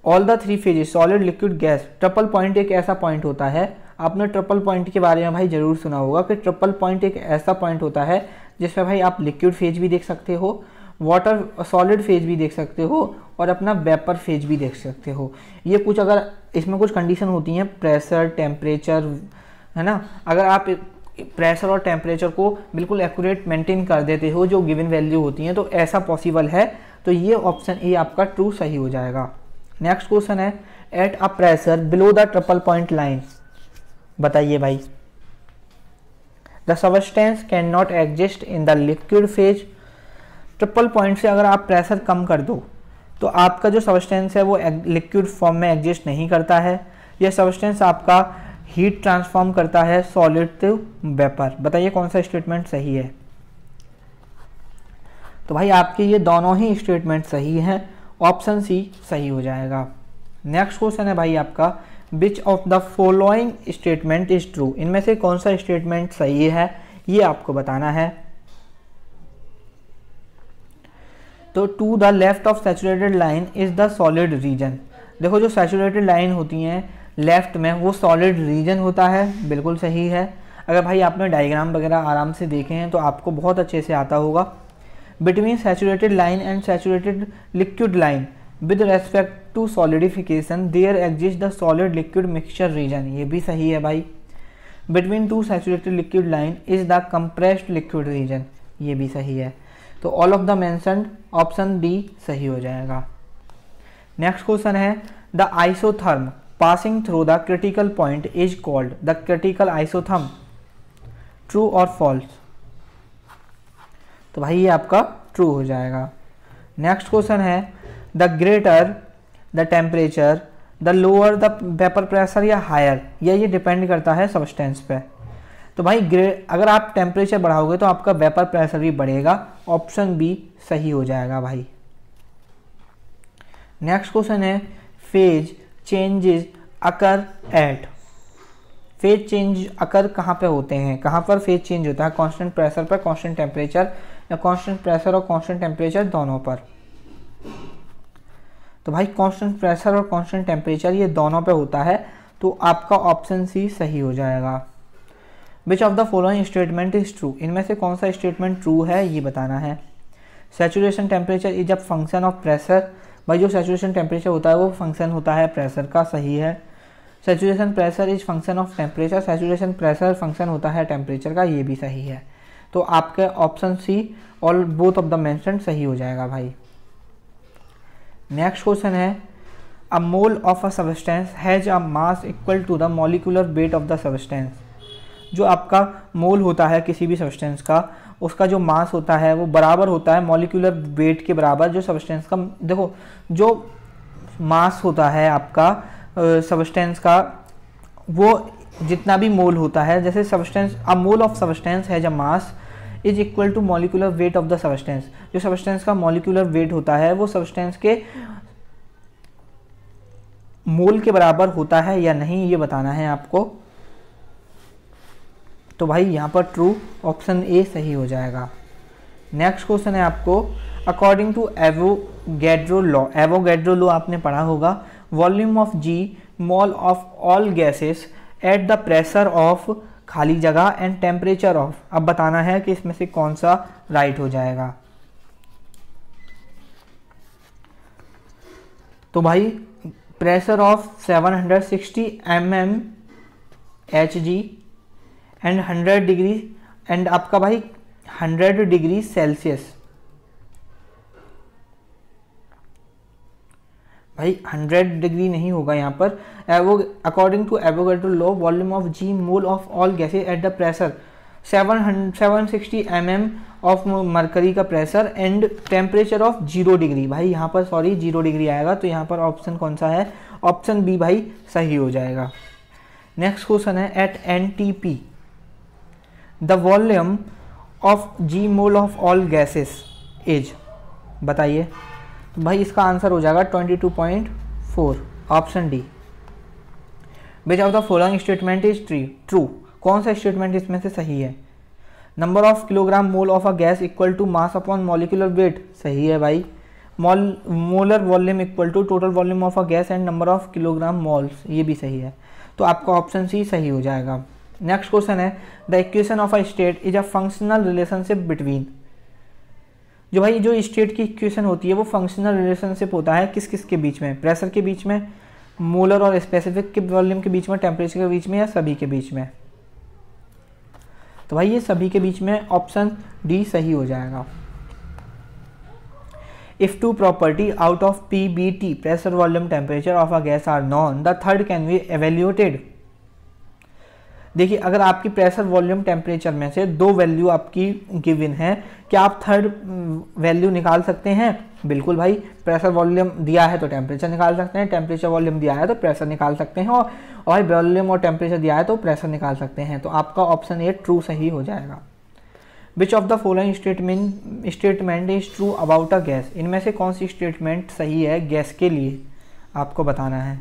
all the three phases solid liquid gas, triple point एक ऐसा point होता है, आपने triple point के बारे में भाई जरूर सुना होगा कि ट्रिपल पॉइंट एक ऐसा पॉइंट होता है जिसमें भाई आप लिक्विड फेज भी देख सकते हो, वाटर सॉलिड फेज भी देख सकते हो और अपना वेपर फेज भी देख सकते हो। ये कुछ अगर इसमें कुछ कंडीशन होती हैं, प्रेशर, टेम्परेचर, है ना, अगर आप प्रेशर और टेम्परेचर को बिल्कुल एक्यूरेट मेंटेन कर देते हो जो गिवन वैल्यू होती हैं, तो ऐसा पॉसिबल है, तो ये ऑप्शन ए आपका ट्रू सही हो जाएगा। नेक्स्ट क्वेश्चन है, at a pressure below the triple point line, बताइए भाई। The substance can not exist in the liquid phase, triple point से अगर आप प्रेशर कम कर दो तो आपका जो सब्सटेंस है वो लिक्विड फॉर्म में एग्जिस्ट नहीं करता है, यह सब्सटेंस आपका हीट ट्रांसफॉर्म करता है सॉलिड टू वेपर, बताइए कौन सा स्टेटमेंट सही है? तो भाई आपके ये दोनों ही स्टेटमेंट सही हैं, ऑप्शन सी सही हो जाएगा। नेक्स्ट क्वेश्चन है भाई आपका, which of the following statement is true, इनमें से कौन सा स्टेटमेंट सही है ये आपको बताना है। तो to the left of saturated line is the solid region, देखो जो सैचुरेटेड लाइन होती हैं लेफ्ट में वो सॉलिड रीजन होता है, बिल्कुल सही है। अगर भाई आपने डायग्राम वगैरह आराम से देखे हैं तो आपको बहुत अच्छे से आता होगा। Between saturated line and saturated liquid line with respect to solidification there exist the solid liquid mixture region, ये भी सही है भाई। Between two saturated liquid line is the compressed liquid region, ये भी सही है। तो all of the mentioned option D सही हो जाएगा। नेक्स्ट क्वेश्चन है, the isotherm passing through the critical point is called the critical isotherm, true और फॉल्स? तो भाई ये आपका ट्रू हो जाएगा। नेक्स्ट क्वेश्चन है, the greater the temperature, the lower the vapour pressure या हायर, ये डिपेंड करता है सब्सटेंस पे। तो भाई अगर आप टेम्परेचर बढ़ाओगे तो आपका वेपर प्रेशर भी बढ़ेगा, ऑप्शन बी सही हो जाएगा भाई। नेक्स्ट क्वेश्चन है phase changes occur at. Phase change occur कहाँ पे होते हैं, कहाँ पर फेज चेंज होता है? कांस्टेंट प्रेशर पर, कांस्टेंट टेम्परेचर, या कांस्टेंट प्रेशर और कांस्टेंट टेम्परेचर दोनों पर? तो भाई कांस्टेंट प्रेशर और कांस्टेंट टेम्परेचर ये दोनों पे होता है, तो आपका ऑप्शन सी सही हो जाएगा। Which of the following statement is true, इनमें से कौन सा स्टेटमेंट ट्रू है ये बताना है। Saturation temperature is a function of pressure, भाई जो सैचुरेशन टेम्परेचर होता है वो फंक्शन होता है प्रेशर का, सही है। Saturation pressure is function of temperature, saturation pressure function होता है टेम्परेचर का, ये भी सही है। तो आपके option C all both of the mentioned सही हो जाएगा भाई। नेक्स्ट क्वेश्चन है a mole of a substance has a mass equal to the molecular weight of the substance. जो आपका मोल होता है किसी भी सब्सटेंस का, उसका जो मास होता है वो बराबर होता है मॉलिक्यूलर वेट के बराबर जो सब्सटेंस का, देखो जो मास होता है आपका सब्सटेंस का, वो जितना भी मोल होता है, जैसे substance a mole of substance has a mass is equal to molecular weight of the substance. जो सब्सटेंस का मॉलिक्यूलर वेट होता है वो सब्सटेंस के मोल के बराबर होता है या नहीं, ये बताना है आपको। तो भाई यहाँ पर ट्रू, ऑप्शन ए सही हो जाएगा। नेक्स्ट क्वेश्चन है आपको according to Avogadro law, Avogadro law आपने पढ़ा होगा, volume of G mole of all gases at the pressure of खाली जगह एंड टेम्परेचर ऑफ। अब बताना है कि इसमें से कौन सा राइट हो जाएगा। तो भाई pressure of 760 mm Hg and 100 degree and आपका भाई 100 डिग्री सेल्सियस, भाई 100 डिग्री नहीं होगा यहाँ पर। According to Avogadro law volume of G mole of all gases at the pressure 760 mm of mercury का pressure and temperature of 0 degree. भाई यहाँ पर सॉरी 0 डिग्री आएगा, तो यहाँ पर ऑप्शन कौन सा है? ऑप्शन बी भाई सही हो जाएगा। नेक्स्ट क्वेश्चन है at NTP the volume of G mole of all gases is, बताइए। तो भाई इसका आंसर हो जाएगा 22.4, option D. Which of the following statement is true, कौन सा स्टेटमेंट इसमें से सही है? Number of kilogram mole of a gas equal to mass upon molecular weight, सही है भाई। Molar volume equal to total volume of a gas and number of kilogram moles, ये भी सही है। तो आपका ऑप्शन सी सही हो जाएगा। नेक्स्ट क्वेश्चन है the equation of a state is a functional relationship between. जो भाई जो स्टेट की इक्वेशन होती है वो फंक्शनल रिलेशनशिप होता है किस किस के बीच में? प्रेशर के बीच में, मोलर और स्पेसिफिक के वॉल्यूम के बीच में, टेम्परेचर के बीच में, या सभी के बीच में? तो भाई ये सभी के बीच में, ऑप्शन डी सही हो जाएगा। If two property out of PBT pressure volume temperature of a gas are known the third can be evaluated. देखिए अगर आपकी प्रेशर वॉल्यूम टेम्परेचर में से दो वैल्यू आपकी गिवन है, क्या आप थर्ड वैल्यू निकाल सकते हैं? बिल्कुल भाई, प्रेशर वॉल्यूम दिया है तो टेम्परेचर निकाल सकते हैं, टेम्परेचर वॉल्यूम दिया है तो प्रेशर निकाल सकते हैं, और वॉल्यूम और टेम्परेचर दिया है तो प्रेशर निकाल सकते हैं। तो आपका ऑप्शन ए ट्रू सही हो जाएगा। Which of the following statement is true about a gas, इनमें से कौन सी स्टेटमेंट सही है गैस के लिए, आपको बताना है।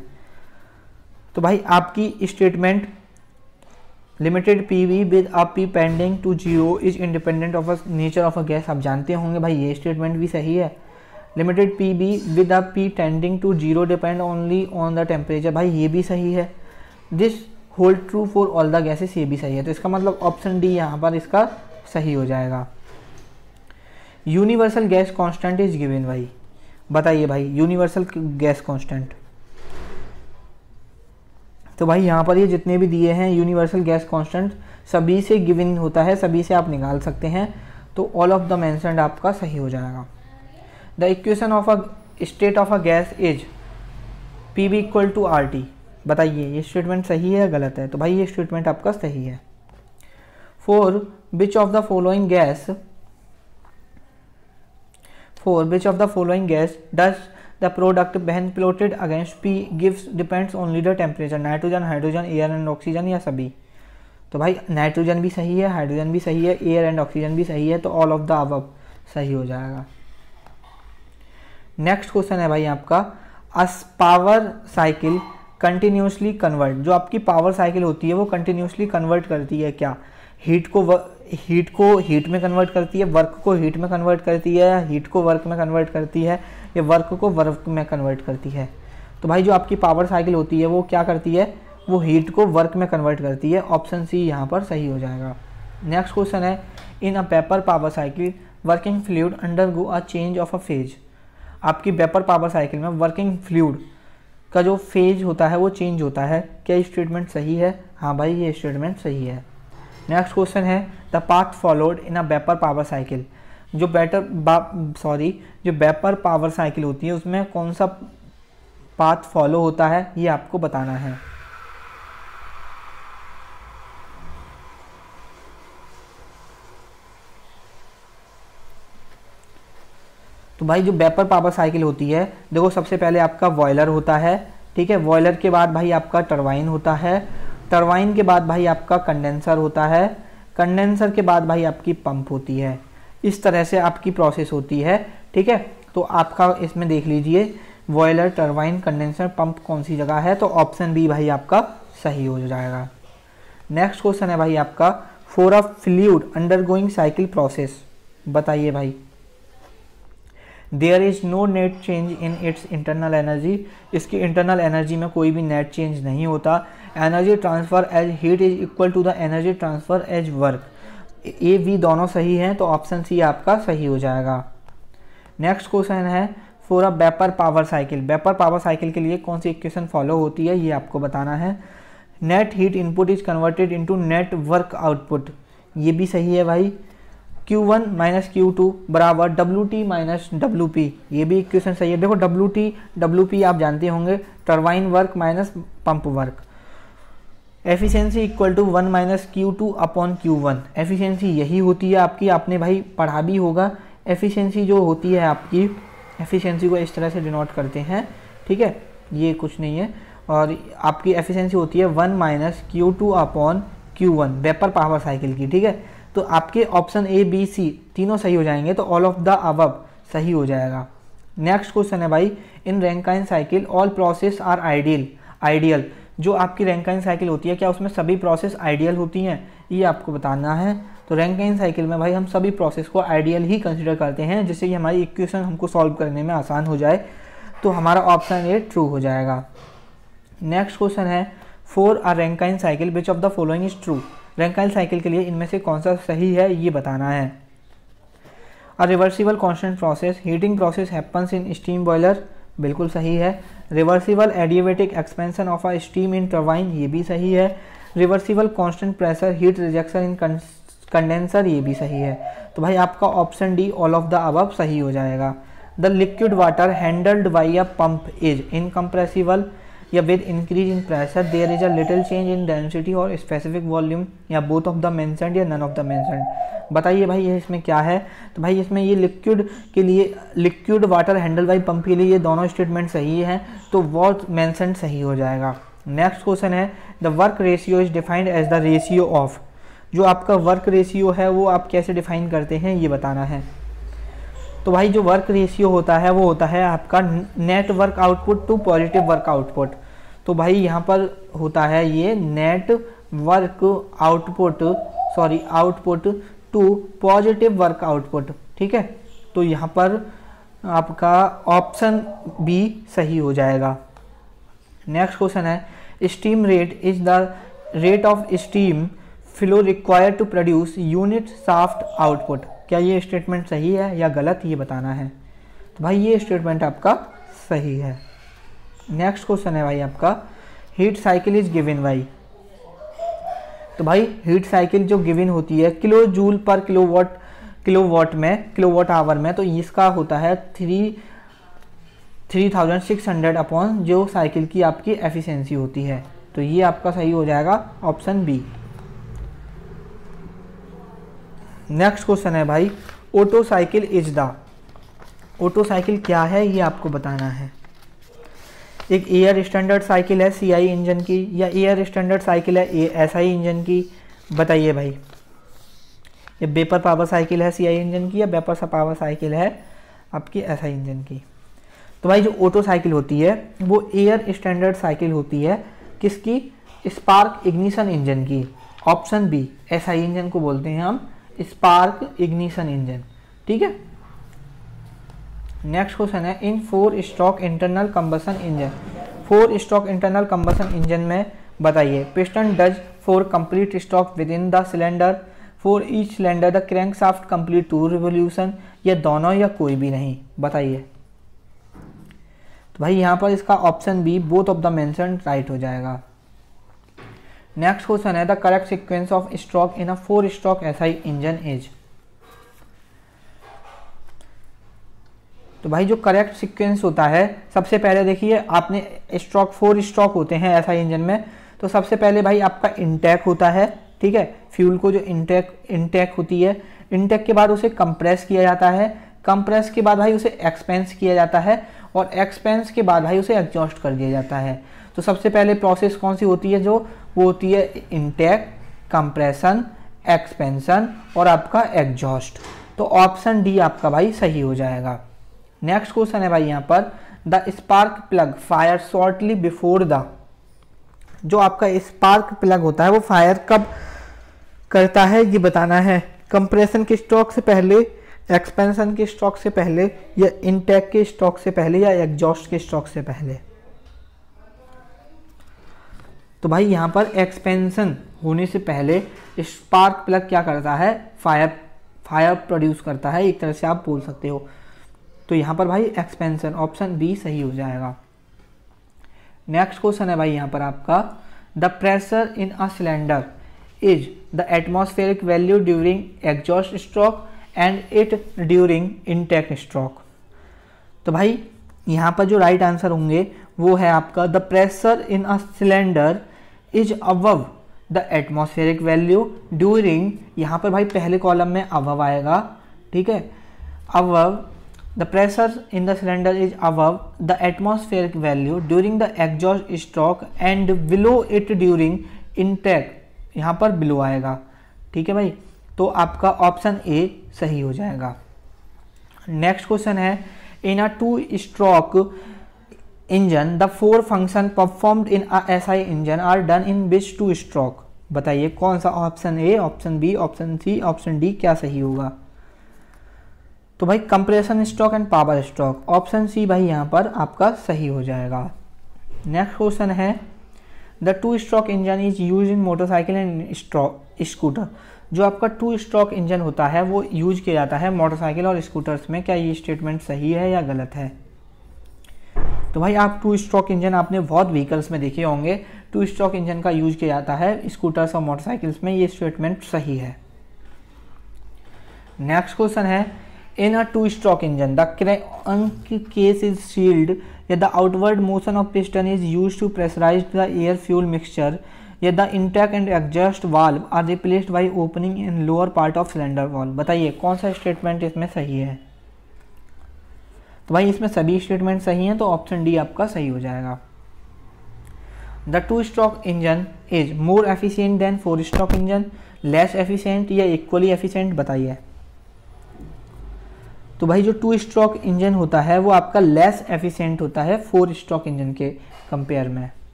तो भाई आपकी statement limited PV with a P pending to 0 is independent of a nature of a gas, आप जानते होंगे भाई ये स्टेटमेंट भी सही है। Limited PV with a P tending to 0 depend only on the temperature, भाई ये भी सही है। This hold true for all the gases, ये भी सही है। तो इसका मतलब ऑप्शन डी यहाँ पर इसका सही हो जाएगा। Universal gas constant is given, भाई बताइए भाई यूनिवर्सल गैस कांस्टेंट। तो भाई यहाँ पर ये जितने भी दिए हैं यूनिवर्सल गैस कांस्टेंट सभी से गिवन होता है, सभी से आप निकाल सकते हैं। तो ऑल ऑफ द मेंशन्ड आपका सही हो जाएगा। The equation of a state of a gas is PV equal to RT, बताइए ये स्टेटमेंट सही है या गलत है? तो भाई ये स्टेटमेंट आपका सही है। For which of the following gas does the product when plotted against P gives depends only the temperature, nitrogen, hydrogen, air and oxygen या सभी। तो भाई नाइट्रोजन भी सही है, हाइड्रोजन भी सही है, एयर एंड ऑक्सीजन भी सही है, तो ऑल ऑफ द अबव सही हो जाएगा। नेक्स्ट क्वेश्चन है भाई आपका, अस पावर साइकिल कंटिन्यूसली कन्वर्ट, जो आपकी पावर साइकिल होती है वो कंटिन्यूसली कन्वर्ट करती है क्या? हीट को हीट में कन्वर्ट करती है, वर्क को हीट में कन्वर्ट करती है, या हीट को वर्क में कन्वर्ट करती है, या वर्क को वर्क में कन्वर्ट करती है? तो भाई जो आपकी पावर साइकिल होती है वो क्या करती है, वो हीट को वर्क में कन्वर्ट करती है। ऑप्शन सी यहाँ पर सही हो जाएगा। नेक्स्ट क्वेश्चन है, in a vapour power cycle working fluid undergo a change of a phase. आपकी वेपर पावर साइकिल में वर्किंग फ्लूइड का जो फेज होता है वो चेंज होता है, क्या ये स्टेटमेंट सही है? हाँ भाई ये स्टेटमेंट सही है। नेक्स्ट क्वेश्चन है, the path followed in a vapour power cycle, जो वेपर पावर साइकिल होती है उसमें कौन सा पाथ फॉलो होता है ये आपको बताना है। तो भाई जो वेपर पावर साइकिल होती है, देखो सबसे पहले आपका बॉयलर होता है, ठीक है, बॉयलर के बाद भाई आपका टरबाइन होता है, टरबाइन के बाद भाई आपका कंडेंसर होता है, कंडेंसर के बाद भाई आपकी पंप होती है। इस तरह से आपकी प्रोसेस होती है, ठीक है। तो आपका इसमें देख लीजिए बॉयलर, टरबाइन, कंडेंसर, पंप कौन सी जगह है, तो ऑप्शन बी भाई आपका सही हो जाएगा। नेक्स्ट क्वेश्चन है भाई आपका, for a fluid undergoing cycle process, बताइए भाई। There is no net change in its internal energy, इसकी इंटरनल एनर्जी में कोई भी नेट चेंज नहीं होता। Energy transfer as heat is equal to the energy transfer as work, A B दोनों सही हैं, तो ऑप्शन सी आपका सही हो जाएगा। नेक्स्ट क्वेश्चन है, for a vapour power cycle, vapour power cycle के लिए कौन सी इक्वेशन फॉलो होती है ये आपको बताना है। Net heat input is converted into net work output, ये भी सही है भाई। Q1 माइनस Q2 बराबर WT माइनस WP, ये भी इक्वेशन सही है। देखो WT WP आप जानते होंगे, turbine work minus pump work. Efficiency equal to 1 minus Q2 upon Q1, efficiency यही होती है आपकी, आपने भाई पढ़ा भी होगा। एफिशिएंसी जो होती है आपकी, एफिशिएंसी को इस तरह से डिनोट करते हैं, ठीक है, ये कुछ नहीं है, और आपकी एफिशिएंसी होती है 1 minus Q2 upon Q1 vapour power cycle की, ठीक है। तो आपके ऑप्शन ए बी सी तीनों सही हो जाएंगे, तो ऑल ऑफ द अबव सही हो जाएगा। नेक्स्ट क्वेश्चन है भाई, in Rankine cycle all process are ideal, जो आपकी रैंकाइन साइकिल होती है क्या उसमें सभी प्रोसेस आइडियल होती हैं, ये आपको बताना है। तो रैंकाइन साइकिल में भाई हम सभी प्रोसेस को आइडियल ही कंसिडर करते हैं, जिससे कि हमारी इक्वेशन हमको सॉल्व करने में आसान हो जाए, तो हमारा ऑप्शन ए ट्रू हो जाएगा। नेक्स्ट क्वेश्चन है, for a Rankine cycle which of the following is true, Rankine cycle के लिए इनमें से कौन सा सही है ये बताना है। A reversible constant process heating process happens in steam boiler, बिल्कुल सही है। Reversible adiabatic expansion of a steam in turbine, ये भी सही है। Reversible constant pressure heat rejection in condenser, ये भी सही है। तो भाई आपका option D all of the above सही हो जाएगा। The liquid water handled by a pump is incompressible, या with increase in pressure there is a little change in density और स्पेसिफिक वॉल्यूम, या बोथ ऑफ द मेंशन्ड या none of the mentioned. बताइए भाई ये इसमें क्या है, तो भाई इसमें ये लिक्विड के लिए, liquid water handle by pump के लिए ये दोनों स्टेटमेंट सही हैं, तो वॉट मेंशन्ड सही हो जाएगा। नेक्स्ट क्वेश्चन है, the work ratio is defined as the ratio of, जो आपका वर्क रेशियो है वो आप कैसे डिफाइन करते हैं ये बताना है। तो भाई जो वर्क रेशियो होता है वो होता है आपका net work output to positive work output. तो भाई यहाँ पर होता है ये net work output to positive work output, ठीक है। तो यहाँ पर आपका ऑप्शन बी सही हो जाएगा। नेक्स्ट क्वेश्चन है, steam rate is the rate of steam flow required to produce unit shaft output, क्या ये स्टेटमेंट सही है या गलत ये बताना है। तो भाई ये स्टेटमेंट आपका सही है। नेक्स्ट क्वेश्चन है भाई आपका, heat cycle is given by, तो भाई हीट साइकिल जो गिवन होती है किलो जूल पर किलोवाट आवर में, तो इसका होता है 3600 अपॉन जो साइकिल की आपकी एफिशिएंसी होती है, तो ये आपका सही हो जाएगा ऑप्शन बी। नेक्स्ट क्वेश्चन है भाई, Otto cycle is the, Otto cycle क्या है ये आपको बताना है। एक एयर स्टैंडर्ड साइकिल है CI इंजन की, या एयर स्टैंडर्ड साइकिल है SI इंजन की, बताइए भाई। ये वेपर पावर साइकिल है CI इंजन की, या वेपर पावर साइकिल है आपकी SI इंजन की। तो भाई जो ओटो साइकिल होती है वो एयर स्टैंडर्ड साइकिल होती है, किसकी? स्पार्क इग्निशन इंजन की। ऑप्शन बी, SI इंजन को बोलते हैं हम स्पार्क इग्निशन इंजन, ठीक है। नेक्स्ट क्वेश्चन है, इन 4 stroke internal combustion engine, 4 stroke internal combustion engine में बताइए, piston does 4 complete stroke with in the cylinder, for each cylinder the crankshaft complete 2 revolution, या दोनों या कोई भी नहीं, बताइए। तो भाई यहाँ पर इसका option B, both of the mention right हो जाएगा। नेक्स्ट क्वेश्चन है, the correct sequence of stroke in a 4 stroke SI engine is. तो भाई जो करेक्ट सीक्वेंस होता है, सबसे पहले देखिए आपने स्ट्रोक 4 स्ट्रोक होते हैं SI इंजन में, तो सबसे पहले भाई आपका इनटेक होता है, ठीक है। फ्यूल को जो इनटेक होती है, इनटेक के बाद उसे कंप्रेस किया जाता है, कंप्रेस के बाद भाई उसे एक्सपेंस किया जाता है, और एक्सपेंस के बाद भाई उसे एग्जॉस्ट कर दिया जाता है। तो सबसे पहले प्रोसेस कौन सी होती है? जो वो होती है इनटेक, कंप्रेशन, एक्सपेंशन और आपका एग्जॉस्ट। तो ऑप्शन डी आपका भाई सही हो जाएगा। नेक्स्ट क्वेश्चन है भाई यहाँ पर, the spark plug fire shortly before the, जो आपका स्पार्क प्लग होता है वो फायर कब करता है ये बताना है। कंप्रेशन के स्ट्रोक से पहले, एक्सपेंशन के स्ट्रोक से पहले, या इनटेक के स्ट्रोक से पहले, या एग्जॉस्ट के स्ट्रोक से पहले। तो भाई यहाँ पर एक्सपेंशन होने से पहले स्पार्क प्लग क्या करता है? फायर प्रोड्यूस करता है, एक तरह से आप बोल सकते हो। तो यहाँ पर भाई एक्सपेंशन, ऑप्शन बी सही हो जाएगा। नेक्स्ट क्वेश्चन है भाई यहाँ पर आपका, the pressure in a cylinder is the atmospheric value during exhaust stroke and it during intake stroke. तो भाई यहाँ पर जो राइट आंसर होंगे वो है आपका, the pressure in a cylinder is above the atmospheric value during, यहाँ पर भाई पहले कॉलम में अबव आएगा, ठीक है। Above the pressure in the cylinder is above the atmospheric value during the exhaust stroke and below it during intake, यहाँ पर बिलो आएगा, ठीक है भाई। तो आपका ऑप्शन ए सही हो जाएगा। नेक्स्ट क्वेश्चन है, in a 2 stroke engine the 4 function performed in a SI engine are done in which 2 stroke. बताइए कौन सा? Option A, option B, option C, option D, क्या सही होगा? तो भाई compression stroke and power stroke, option C भाई यहाँ पर आपका सही हो जाएगा। नेक्स्ट क्वेश्चन है, the 2 stroke engine is use in motorcycle and scooter. जो आपका 2 स्ट्रोक इंजन होता है वो यूज किया जाता है मोटरसाइकिल और स्कूटर्स में, क्या ये स्टेटमेंट सही है या गलत है? तो भाई आप 2 स्ट्रोक इंजन आपने बहुत व्हीकल्स में देखे होंगे, 2 स्ट्रोक इंजन का यूज किया जाता है स्कूटर्स और मोटरसाइकिल्स में, ये स्टेटमेंट सही है। नेक्स्ट क्वेश्चन है, in a 2 stroke engine the crank case is sealed, या the outward motion of piston is use to pressurise the air fuel mixture, या the intake and exhaust valve are replaced by opening in lower part of cylinder valve. बताइए कौन सा statement इसमें सही है? तो भाई इसमें सभी स्टेटमेंट सही हैं, तो ऑप्शन डी आपका सही हो जाएगा। The 2 stroke engine is more efficient then 4 stroke engine, less efficient या इक्वली एफिशिएंट, बताइए। तो भाई जो 2 स्ट्रोक इंजन होता है वो आपका लेस एफिशिएंट होता है 4 स्ट्रोक इंजन के कंपेयर में।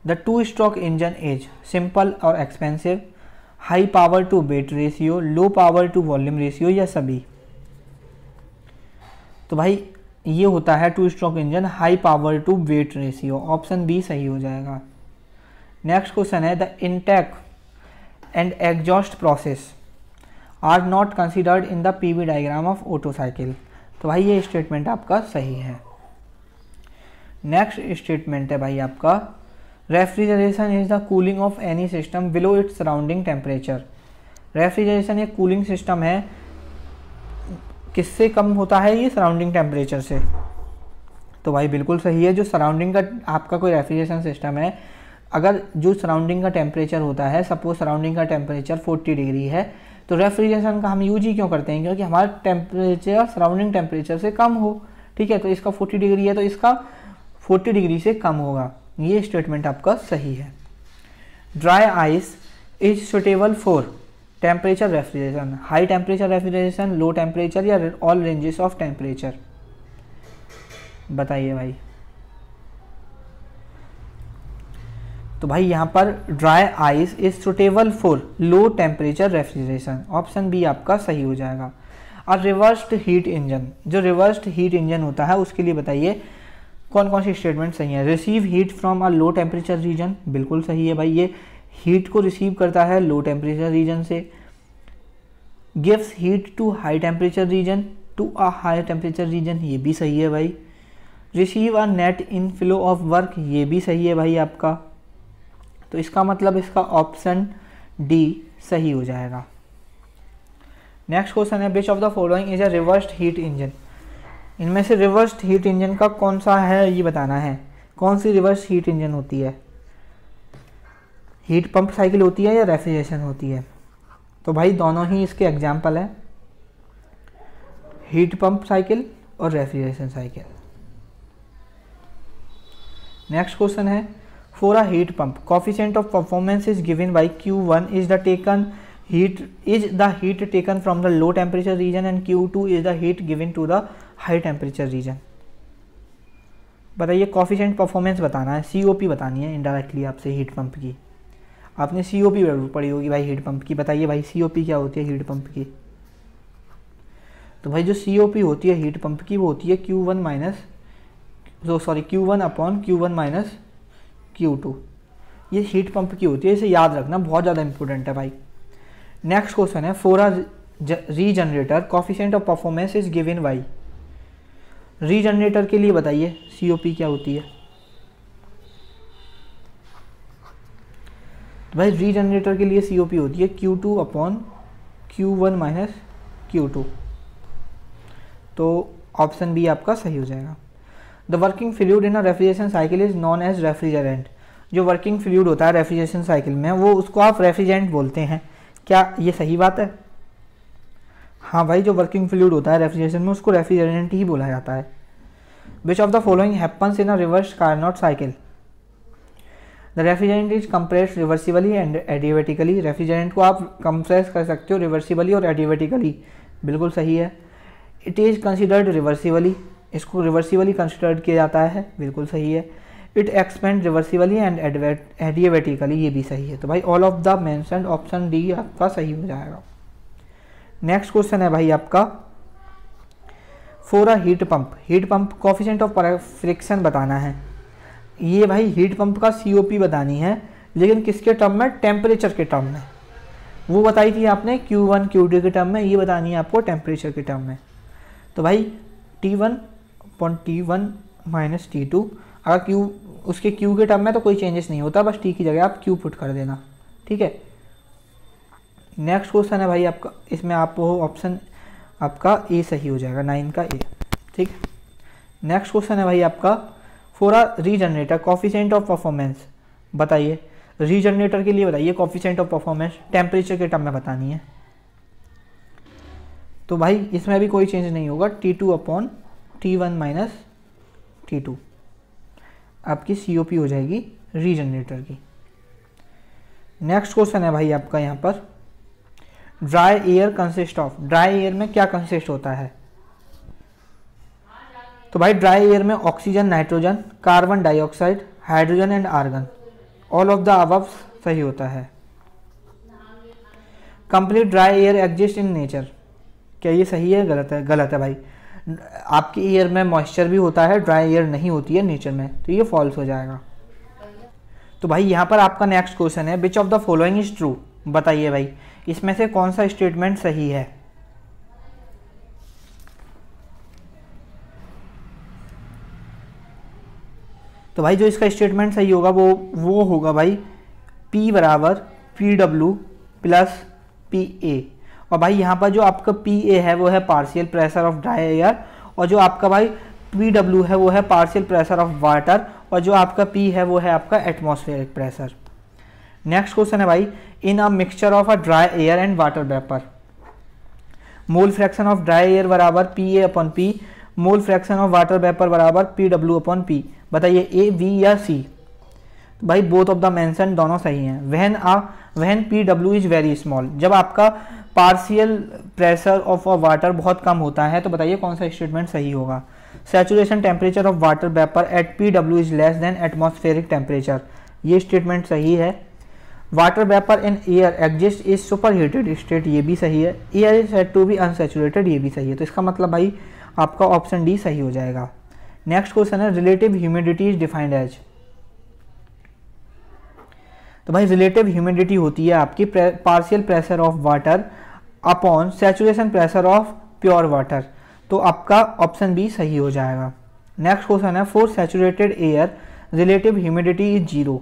The 2 stroke engine is simple और expensive, high power to weight ratio, low power to volume ratio, या सभी। तो भाई ये होता है 2 stroke engine high power to weight ratio, option B सही हो जाएगा। नेक्स्ट क्वेश्चन है, the intake and exhaust process are not considered in the PV diagram of auto cycle. तो भाई ये स्टेटमेंट आपका सही है। नेक्स्ट स्टेटमेंट है भाई आपका, refrigeration is the cooling of any system below its surrounding temperature. Refrigeration एक कूलिंग सिस्टम है, किससे कम होता है ये? सराउंडिंग टेम्परेचर से। तो भाई बिल्कुल सही है, जो सराउंडिंग का आपका कोई रेफ्रिजरेशन सिस्टम है, अगर जो सराउंडिंग का टेम्परेचर होता है, सपोज सराउंडिंग का टेम्परेचर 40 डिग्री है, तो रेफ्रिजरेशन का हम यूज ही क्यों करते हैं, क्योंकि हमारा टेम्परेचर सराउंडिंग टेम्परेचर से कम हो। ठीक है, तो इसका 40 डिग्री है तो इसका 40 डिग्री से कम होगा। ये स्टेटमेंट आपका सही है। Dry ice is suitable for temperature refrigeration, high temperature refrigeration, low temperature या ऑल रेंजेस ऑफ टेम्परेचर, बताइए भाई। तो भाई यहाँ पर dry ice is suitable for low temperature refrigeration, option B आपका सही हो जाएगा। और रिवर्स्ड हीट इंजन, जो रिवर्स्ड हीट इंजन होता है उसके लिए बताइए कौन कौन सी स्टेटमेंट सही है। Receive heat from a low temperature region, बिल्कुल सही है भाई, ये हीट को रिसीव करता है लो टेम्परेचर रीजन से। Gives heat to high temperature region to a high temperature region, ये भी सही है भाई। Receive a net inflow of work, ये भी सही है भाई आपका। तो इसका मतलब इसका ऑप्शन डी सही हो जाएगा। नेक्स्ट क्वेश्चन है which of the following is a reversed heat engine, इनमें से रिवर्स्ड हीट इंजन का कौन सा है ये बताना है। कौन सी रिवर्स हीट इंजन होती है, हीट पंप साइकिल होती है या रेफ्रिजरेशन होती है। तो भाई दोनों ही इसके एग्जाम्पल है, हीट पंप साइकिल और रेफ्रिजरेशन साइकिल। नेक्स्ट क्वेश्चन है for a heat pump coefficient of performance is given by Q1 is the heat taken from the low temperature region and Q2 is the heat given to the high temperature region. बताइए coefficient performance बताना है, COP बतानी है indirectly आपसे heat pump की। आपने COP जरूर पढ़ी होगी भाई हीट पंप की, बताइए भाई COP क्या होती है हीट पंप की। तो भाई जो COP होती है हीट पंप की वो होती है Q1 upon Q1 minus Q2, ये हीट पंप की होती है, इसे याद रखना बहुत ज़्यादा इंपॉर्टेंट है भाई। नेक्स्ट क्वेश्चन है for a regenerator coefficient of performance is given bye, regenerator के लिए बताइए COP क्या होती है। तो भाई रीजनरेटर के लिए COP होती है Q2 upon Q1 minus Q2, तो ऑप्शन बी आपका सही हो जाएगा। The working fluid in a refrigeration cycle is known as refrigerant, जो वर्किंग फ्लूइड होता है रेफ्रिजरेशन साइकिल में वो उसको आप रेफ्रिजरेंट बोलते हैं, क्या ये सही बात है। हाँ भाई जो वर्किंग फ्लूइड होता है रेफ्रिजरेशन में उसको रेफ्रिजरेंट ही बोला जाता है। Which of the following happens in a reverse Carnot cycle, the refrigerant is compressed reversibly and adiabatically, refrigerant को आप कंप्रेस कर सकते हो रिवर्सिबली और एडियाबेटिकली, बिल्कुल सही है। इट इज़ कंसिडर्ड रिवर्सिबली, इसको रिवर्सिबली कंसिडर्ड किया जाता है, बिल्कुल सही है। It expand reversibly and adiabatically, ये भी सही है। तो भाई all of the mentioned option D आपका सही हो जाएगा। नेक्स्ट क्वेश्चन है भाई आपका for a heat pump coefficient of friction बताना है। ये भाई हीट पंप का COP बतानी है, लेकिन किसके टर्म में, टेम्परेचर के टर्म में। वो बताई थी आपने Q1 Q2 के टर्म में, ये बतानी है आपको टेम्परेचर के टर्म में। तो भाई T1 upon T1 minus T2, अगर Q उसके Q के टर्म में तो कोई चेंजेस नहीं होता, बस T की जगह आप Q पुट कर देना, ठीक है। नेक्स्ट क्वेश्चन है भाई आपका, इसमें आपको ऑप्शन आपका ए सही हो जाएगा, 9 का ए, ठीक। नेक्स्ट क्वेश्चन है भाई आपका for a regenerator coefficient of performance, बताइए रीजनरेटर के लिए बताइए कोफिशिएंट ऑफ परफॉर्मेंस टेम्परेचर के टर्म में बतानी है। तो भाई इसमें भी कोई चेंज नहीं होगा, T2 upon T1 minus T2 आपकी COP हो जाएगी रीजनरेटर की। नेक्स्ट क्वेश्चन है भाई आपका यहाँ पर dry air consist of, dry air में क्या कंसिस्ट होता है। तो भाई ड्राई एयर में oxygen, nitrogen, carbon dioxide, hydrogen and argon, all of the above सही होता है। Complete dry air exist in nature, क्या ये सही है गलत है, गलत है भाई। आपकी एयर में मॉइस्चर भी होता है, ड्राई एयर नहीं होती है नेचर में, तो ये फॉल्स हो जाएगा। तो भाई यहाँ पर आपका नेक्स्ट क्वेश्चन है which of the following is true, बताइए भाई इसमें से कौन सा स्टेटमेंट सही है। तो भाई जो इसका स्टेटमेंट सही होगा वो होगा भाई P बराबर PW प्लस PA, और भाई यहाँ पर जो आपका PA है वो है partial pressure of dry air, और जो आपका भाई PW है वो है पार्शियल प्रेशर ऑफ वाटर, और जो आपका P है वो है आपका एटमॉस्फेरिक प्रेशर। नेक्स्ट क्वेश्चन है भाई in a mixture of a dry air and water vapour, mole fraction of dry air बराबर PA/P, mole fraction of water vapour बराबर PW/P। बताइए A, B या C। भाई बोथ ऑफ द मेंशन दोनों सही हैं। When PW is very small, जब आपका partial pressure of a water बहुत कम होता है, तो बताइए कौन सा स्टेटमेंट सही होगा। Saturation temperature of water vapour at PW is less than atmospheric temperature, ये स्टेटमेंट सही है। Water vapour in air exist is superheated state, ये भी सही है। Air is said to be unsaturated, ये भी सही है। तो इसका मतलब भाई आपका ऑप्शन डी सही हो जाएगा। नेक्स्ट क्वेश्चन है relative humidity is defined as. तो भाई रिलेटिव ह्यूमिडिटी होती है आपकी partial pressure of water upon saturation pressure of pure water, तो आपका ऑप्शन बी सही हो जाएगा। नेक्स्ट क्वेश्चन है for saturated air relative humidity is zero.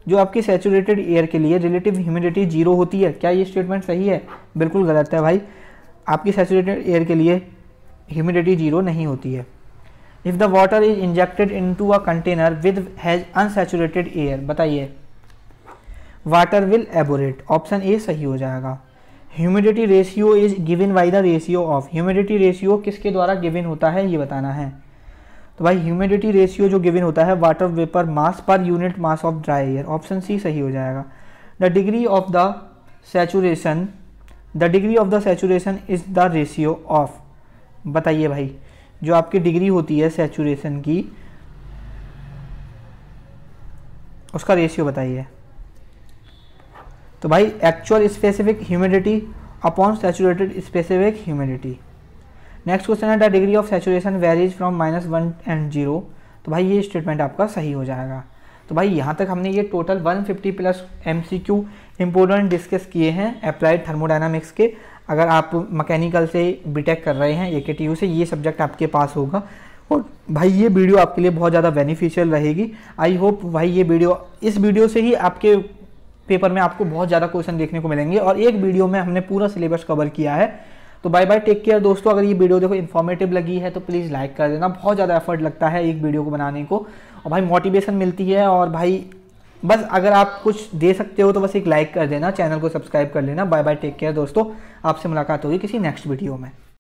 जो आपकी सैचुरेटेड एयर के लिए रिलेटिव ह्यूमिडिटी जीरो होती है, क्या ये स्टेटमेंट सही है? बिल्कुल गलत है भाई, आपकी सैचुरेटेड एयर के लिए ह्यूमिडिटी जीरो नहीं होती है। If the water is injected into a container with has unsaturated air, बताइए वाटर विल एबोरेट, ऑप्शन ए सही हो जाएगा। Humidity ratio is given by the ratio of, humidity ratio किसके द्वारा गिवन होता है ये बताना है। तो भाई ह्यूमिडिटी रेशियो जो गिवन होता है water vapour mass per unit mass of dry air, option C सही हो जाएगा। The degree of the saturation is the ratio of, बताइए भाई जो आपकी डिग्री होती है सैचुरेशन की उसका रेशियो बताइए। तो भाई actual specific humidity upon saturated specific humidity. Next question है the degree of saturation varies from -1 and 0, तो भाई ये स्टेटमेंट आपका सही हो जाएगा। तो भाई यहाँ तक हमने ये टोटल 150+ MCQ इंपॉर्टेंट डिस्कस किए हैं अप्लाइड थर्मोडायनामिक्स के। अगर आप मैकेनिकल से बीटेक कर रहे हैं AKTU से, ये सब्जेक्ट आपके पास होगा और भाई ये वीडियो आपके लिए बहुत ज़्यादा बेनिफिशियल रहेगी। आई होप भाई इस वीडियो से ही आपके पेपर में आपको बहुत ज़्यादा क्वेश्चन देखने को मिलेंगे और एक वीडियो में हमने पूरा सिलेबस कवर किया है। तो बाय बाय, टेक केयर दोस्तों। अगर ये वीडियो देखो इन्फॉर्मेटिव लगी है तो प्लीज़ लाइक कर देना, बहुत ज़्यादा एफर्ट लगता है एक वीडियो को बनाने को और भाई मोटिवेशन मिलती है। और भाई बस अगर आप कुछ दे सकते हो तो बस एक लाइक कर देना, चैनल को सब्सक्राइब कर लेना। बाय बाय, टेक केयर दोस्तों, आपसे मुलाकात होगी किसी नेक्स्ट वीडियो में।